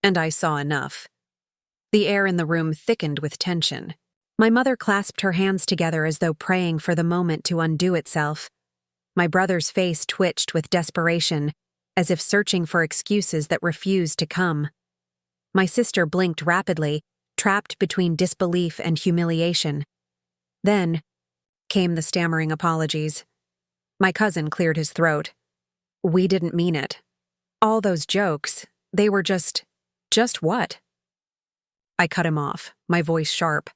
And I saw enough." The air in the room thickened with tension. My mother clasped her hands together as though praying for the moment to undo itself. My brother's face twitched with desperation, as if searching for excuses that refused to come. My sister blinked rapidly, trapped between disbelief and humiliation. Then came the stammering apologies. My cousin cleared his throat. "We didn't mean it. All those jokes, they were just what?" I cut him off, my voice sharp.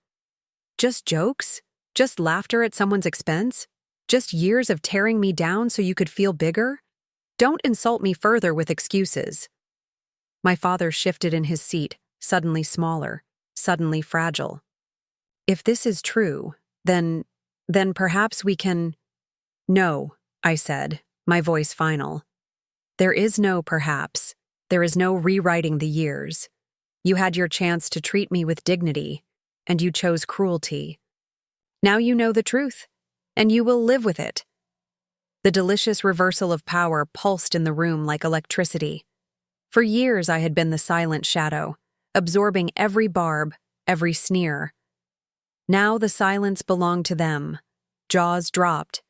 Just jokes? Just laughter at someone's expense? Just years of tearing me down so you could feel bigger? Don't insult me further with excuses. My father shifted in his seat, suddenly smaller, suddenly fragile. If this is true, then perhaps we can— No, I said, my voice final. There is no perhaps. There is no rewriting the years. You had your chance to treat me with dignity, and you chose cruelty. Now you know the truth, and you will live with it. The delicious reversal of power pulsed in the room like electricity. For years I had been the silent shadow, absorbing every barb, every sneer. Now the silence belonged to them. Jaws dropped,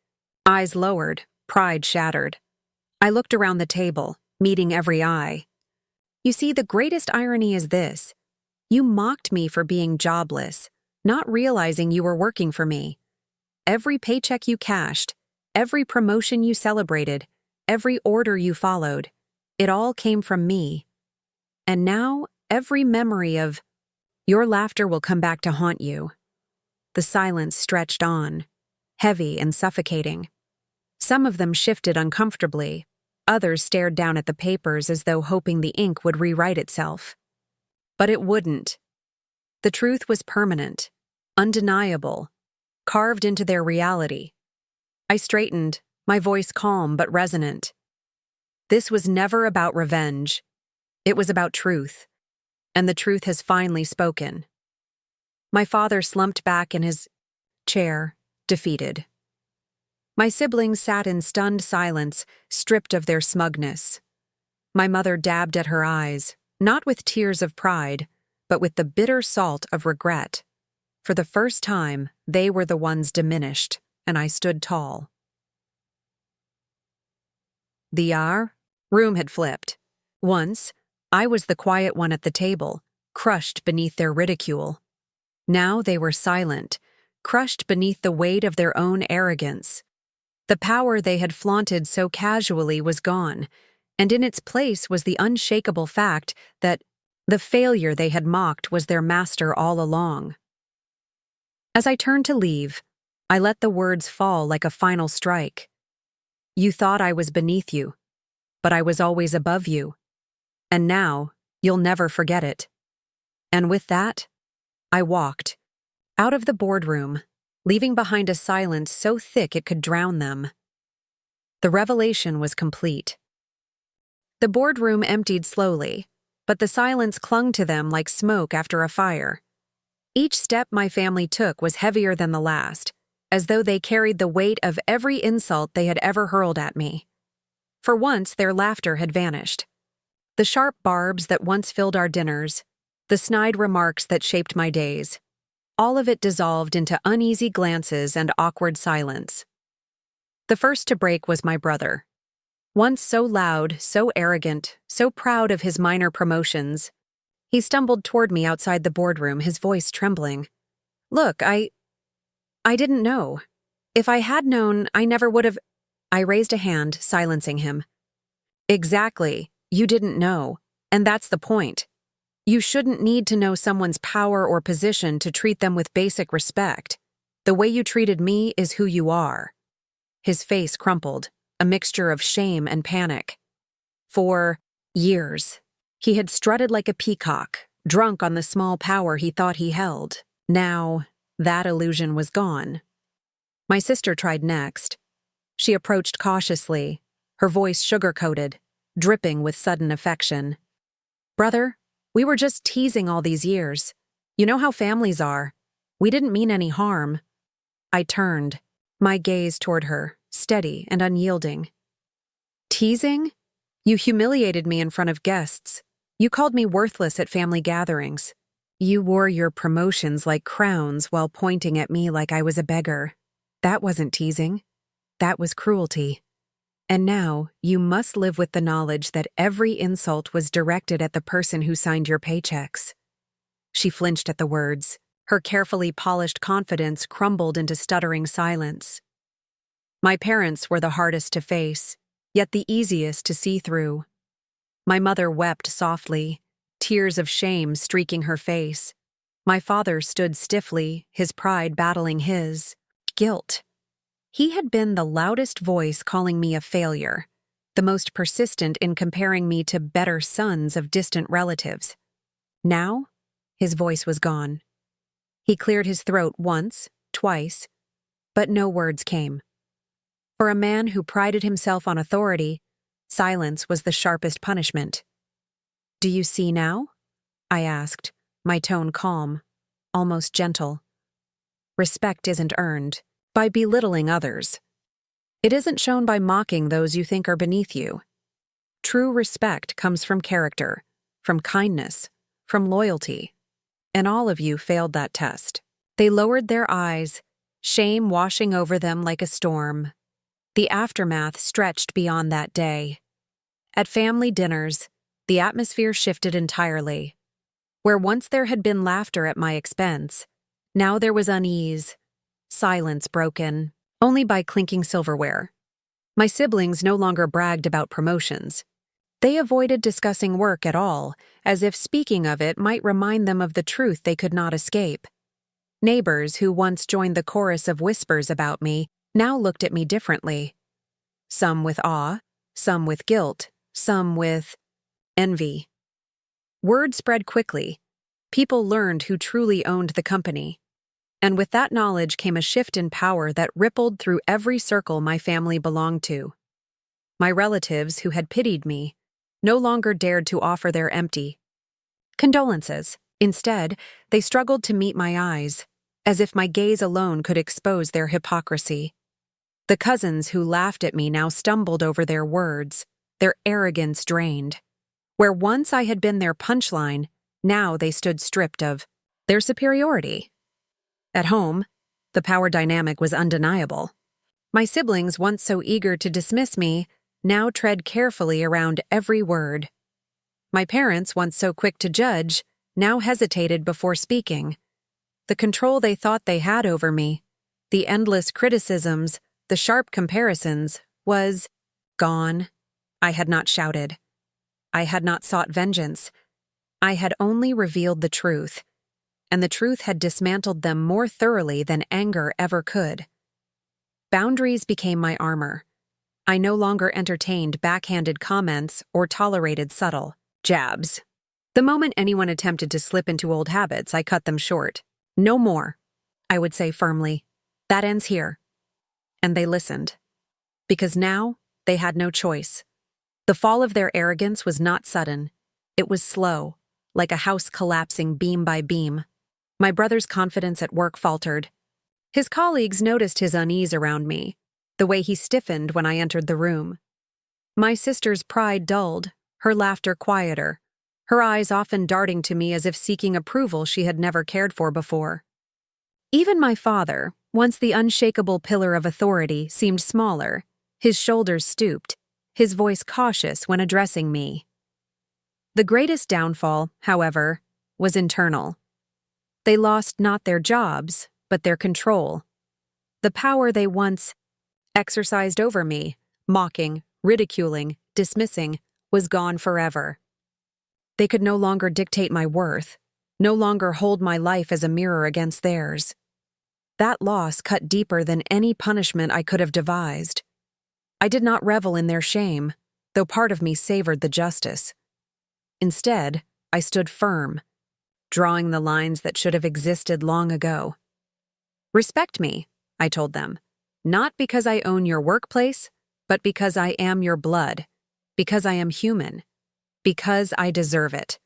eyes lowered, pride shattered. I looked around the table, meeting every eye. You see, the greatest irony is this. You mocked me for being jobless, not realizing you were working for me. Every paycheck you cashed, every promotion you celebrated, every order you followed, it all came from me. And now, every memory of your laughter will come back to haunt you. The silence stretched on, heavy and suffocating. Some of them shifted uncomfortably. Others stared down at the papers as though hoping the ink would rewrite itself. But it wouldn't. The truth was permanent, undeniable, carved into their reality. I straightened, my voice calm but resonant. This was never about revenge. It was about truth. And the truth has finally spoken. My father slumped back in his chair, defeated. My siblings sat in stunned silence, stripped of their smugness. My mother dabbed at her eyes, not with tears of pride, but with the bitter salt of regret. For the first time, they were the ones diminished, and I stood tall. The room had flipped. Once, I was the quiet one at the table, crushed beneath their ridicule. Now they were silent, crushed beneath the weight of their own arrogance. The power they had flaunted so casually was gone, and in its place was the unshakable fact that the failure they had mocked was their master all along. As I turned to leave, I let the words fall like a final strike. You thought I was beneath you, but I was always above you. And now, you'll never forget it. And with that, I walked out of the boardroom, leaving behind a silence so thick it could drown them. The revelation was complete. The boardroom emptied slowly, but the silence clung to them like smoke after a fire. Each step my family took was heavier than the last, as though they carried the weight of every insult they had ever hurled at me. For once, their laughter had vanished. The sharp barbs that once filled our dinners, the snide remarks that shaped my days, all of it dissolved into uneasy glances and awkward silence. The first to break was my brother. Once so loud, so arrogant, so proud of his minor promotions, he stumbled toward me outside the boardroom, his voice trembling. Look, I didn't know. If I had known, I never would have— I raised a hand, silencing him. Exactly, you didn't know, and that's the point. You shouldn't need to know someone's power or position to treat them with basic respect. The way you treated me is who you are. His face crumpled, a mixture of shame and panic. For years, he had strutted like a peacock, drunk on the small power he thought he held. Now, that illusion was gone. My sister tried next. She approached cautiously, her voice sugar-coated, dripping with sudden affection. Brother, we were just teasing all these years. You know how families are. We didn't mean any harm. I turned, my gaze toward her, steady and unyielding. Teasing? You humiliated me in front of guests. You called me worthless at family gatherings. You wore your promotions like crowns while pointing at me like I was a beggar. That wasn't teasing. That was cruelty. And now, you must live with the knowledge that every insult was directed at the person who signed your paychecks. She flinched at the words. Her carefully polished confidence crumbled into stuttering silence. My parents were the hardest to face, yet the easiest to see through. My mother wept softly, tears of shame streaking her face. My father stood stiffly, his pride battling his guilt. He had been the loudest voice calling me a failure, the most persistent in comparing me to better sons of distant relatives. Now, his voice was gone. He cleared his throat once, twice, but no words came. For a man who prided himself on authority, silence was the sharpest punishment. "Do you see now?" I asked, my tone calm, almost gentle. Respect isn't earned by belittling others. It isn't shown by mocking those you think are beneath you. True respect comes from character, from kindness, from loyalty. And all of you failed that test. They lowered their eyes, shame washing over them like a storm. The aftermath stretched beyond that day. At family dinners, the atmosphere shifted entirely. Where once there had been laughter at my expense, now there was unease, silence broken only by clinking silverware. My siblings no longer bragged about promotions. They avoided discussing work at all, as if speaking of it might remind them of the truth they could not escape. Neighbors who once joined the chorus of whispers about me now looked at me differently. Some with awe, some with guilt, some with envy. Word spread quickly. People learned who truly owned the company. And with that knowledge came a shift in power that rippled through every circle my family belonged to. My relatives, who had pitied me, no longer dared to offer their empty condolences. Instead, they struggled to meet my eyes, as if my gaze alone could expose their hypocrisy. The cousins who laughed at me now stumbled over their words, their arrogance drained. Where once I had been their punchline, now they stood stripped of their superiority. At home, the power dynamic was undeniable. My siblings, once so eager to dismiss me, now tread carefully around every word. My parents, once so quick to judge, now hesitated before speaking. The control they thought they had over me, the endless criticisms, the sharp comparisons, was gone. I had not shouted. I had not sought vengeance. I had only revealed the truth, and the truth had dismantled them more thoroughly than anger ever could. Boundaries became my armor. I no longer entertained backhanded comments or tolerated subtle jabs. The moment anyone attempted to slip into old habits, I cut them short. "No more," I would say firmly. "That ends here." And they listened. Because now, they had no choice. The fall of their arrogance was not sudden. It was slow, like a house collapsing beam by beam. My brother's confidence at work faltered. His colleagues noticed his unease around me, the way he stiffened when I entered the room. My sister's pride dulled, her laughter quieter, her eyes often darting to me as if seeking approval she had never cared for before. Even my father, once the unshakable pillar of authority, seemed smaller, his shoulders stooped, his voice cautious when addressing me. The greatest downfall, however, was internal. They lost not their jobs, but their control. The power they once exercised over me, mocking, ridiculing, dismissing, was gone forever. They could no longer dictate my worth, no longer hold my life as a mirror against theirs. That loss cut deeper than any punishment I could have devised. I did not revel in their shame, though part of me savored the justice. Instead, I stood firm, drawing the lines that should have existed long ago. "Respect me," I told them, "not because I own your workplace, but because I am your blood, because I am human, because I deserve it."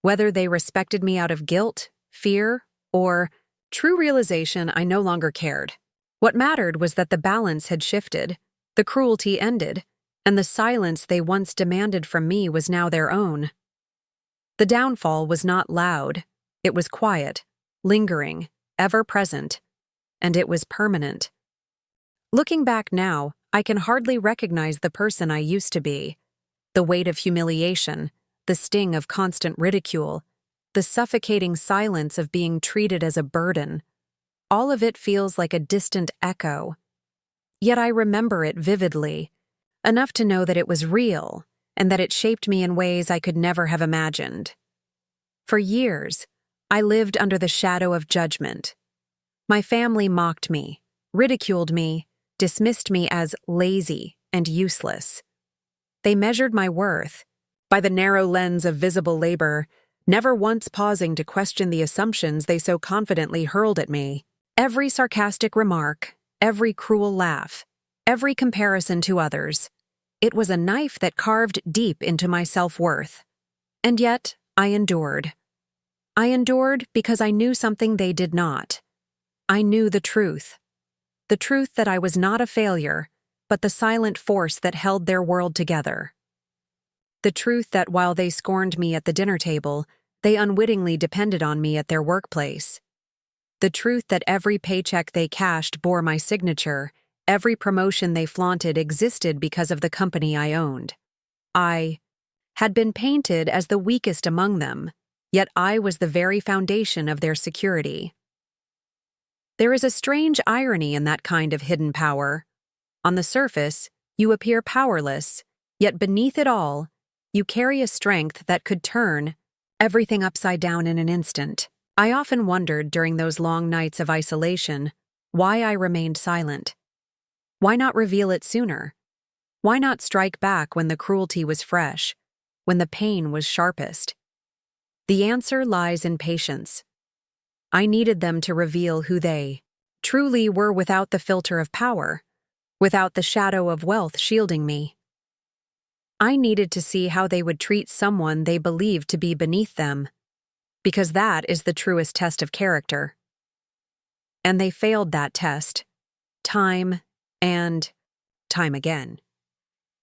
Whether they respected me out of guilt, fear, or true realization, I no longer cared. What mattered was that the balance had shifted, the cruelty ended, and the silence they once demanded from me was now their own. The downfall was not loud. It was quiet, lingering, ever-present, and it was permanent. Looking back now, I can hardly recognize the person I used to be. The weight of humiliation, the sting of constant ridicule, the suffocating silence of being treated as a burden. All of it feels like a distant echo. Yet I remember it vividly, enough to know that it was real and that it shaped me in ways I could never have imagined. For years, I lived under the shadow of judgment. My family mocked me, ridiculed me, dismissed me as lazy and useless. They measured my worth by the narrow lens of visible labor, never once pausing to question the assumptions they so confidently hurled at me. Every sarcastic remark, every cruel laugh, every comparison to others, it was a knife that carved deep into my self-worth. And yet, I endured. I endured because I knew something they did not. I knew the truth. The truth that I was not a failure, but the silent force that held their world together. The truth that while they scorned me at the dinner table, they unwittingly depended on me at their workplace. The truth that every paycheck they cashed bore my signature, every promotion they flaunted existed because of the company I owned. I had been painted as the weakest among them, yet I was the very foundation of their security. There is a strange irony in that kind of hidden power. On the surface, you appear powerless, yet beneath it all, you carry a strength that could turn everything upside down in an instant. I often wondered during those long nights of isolation why I remained silent. Why not reveal it sooner? Why not strike back when the cruelty was fresh, when the pain was sharpest? The answer lies in patience. I needed them to reveal who they truly were without the filter of power, without the shadow of wealth shielding me. I needed to see how they would treat someone they believed to be beneath them, because that is the truest test of character. And they failed that test, time and time again.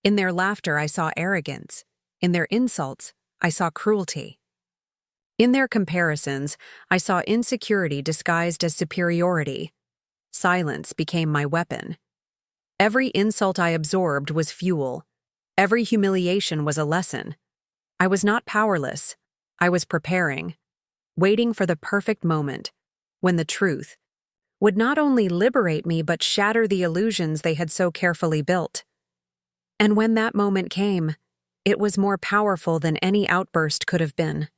In their laughter, I saw arrogance. In their insults, I saw cruelty. In their comparisons, I saw insecurity disguised as superiority. Silence became my weapon. Every insult I absorbed was fuel. Every humiliation was a lesson. I was not powerless. I was preparing, waiting for the perfect moment, when the truth would not only liberate me but shatter the illusions they had so carefully built. And when that moment came, it was more powerful than any outburst could have been.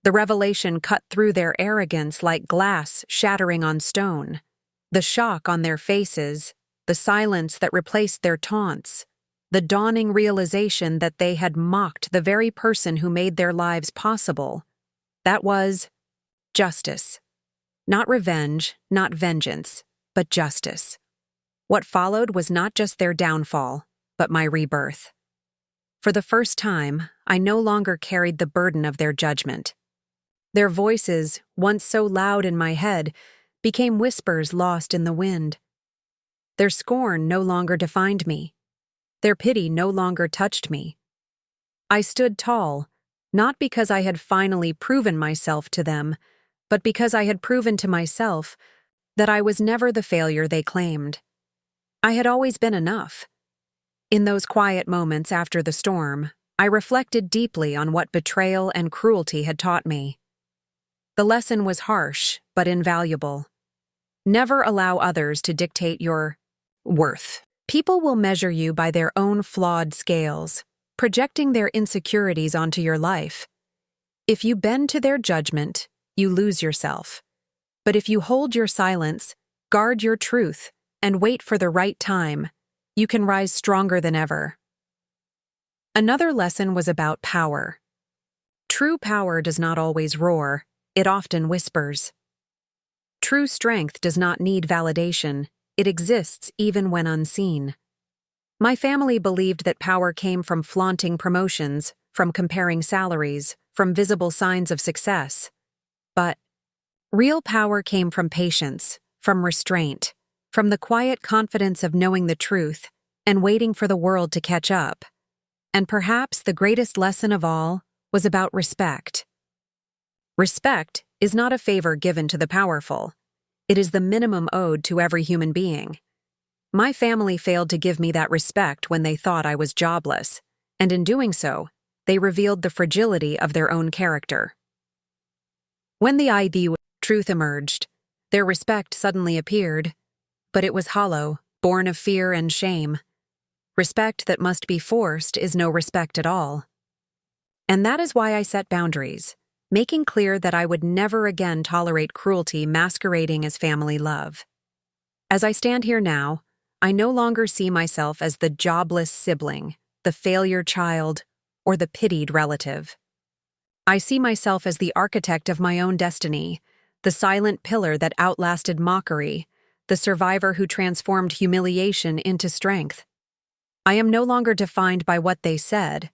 The revelation cut through their arrogance like glass shattering on stone. The shock on their faces, the silence that replaced their taunts, the dawning realization that they had mocked the very person who made their lives possible. That was justice. Not revenge, not vengeance, but justice. What followed was not just their downfall, but my rebirth. For the first time, I no longer carried the burden of their judgment. Their voices, once so loud in my head, became whispers lost in the wind. Their scorn no longer defined me. Their pity no longer touched me. I stood tall, not because I had finally proven myself to them, but because I had proven to myself that I was never the failure they claimed. I had always been enough. In those quiet moments after the storm, I reflected deeply on what betrayal and cruelty had taught me. The lesson was harsh, but invaluable. Never allow others to dictate your worth. People will measure you by their own flawed scales, projecting their insecurities onto your life. If you bend to their judgment, you lose yourself. But if you hold your silence, guard your truth, and wait for the right time, you can rise stronger than ever. Another lesson was about power. True power does not always roar, it often whispers. True strength does not need validation, it exists even when unseen. My family believed that power came from flaunting promotions, from comparing salaries, from visible signs of success. But real power came from patience, from restraint, from the quiet confidence of knowing the truth and waiting for the world to catch up. And perhaps the greatest lesson of all was about respect. Respect is not a favor given to the powerful. It is the minimum owed to every human being. My family failed to give me that respect when they thought I was jobless, and in doing so, they revealed the fragility of their own character. When the truth emerged, their respect suddenly appeared, but it was hollow, born of fear and shame. Respect that must be forced is no respect at all. And that is why I set boundaries. making clear that I would never again tolerate cruelty masquerading as family love. As I stand here now, I no longer see myself as the jobless sibling, the failure child, or the pitied relative. I see myself as the architect of my own destiny, the silent pillar that outlasted mockery, the survivor who transformed humiliation into strength. I am no longer defined by what they said.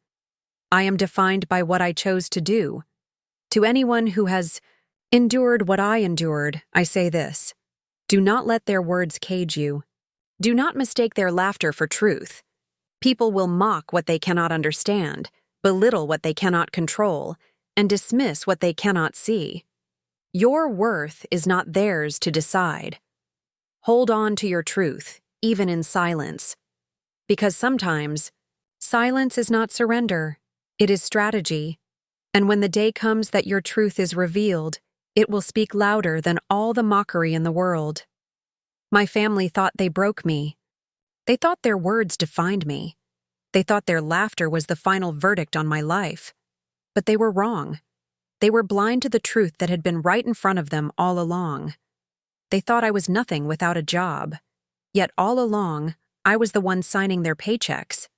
I am defined by what I chose to do. To anyone who has endured what I endured, I say this: do not let their words cage you. Do not mistake their laughter for truth. People will mock what they cannot understand, belittle what they cannot control, and dismiss what they cannot see. Your worth is not theirs to decide. Hold on to your truth, even in silence. Because sometimes, silence is not surrender, it is strategy. And when the day comes that your truth is revealed, it will speak louder than all the mockery in the world. My family thought they broke me. They thought their words defined me. They thought their laughter was the final verdict on my life. But they were wrong. They were blind to the truth that had been right in front of them all along. They thought I was nothing without a job. Yet all along, I was the one signing their paychecks.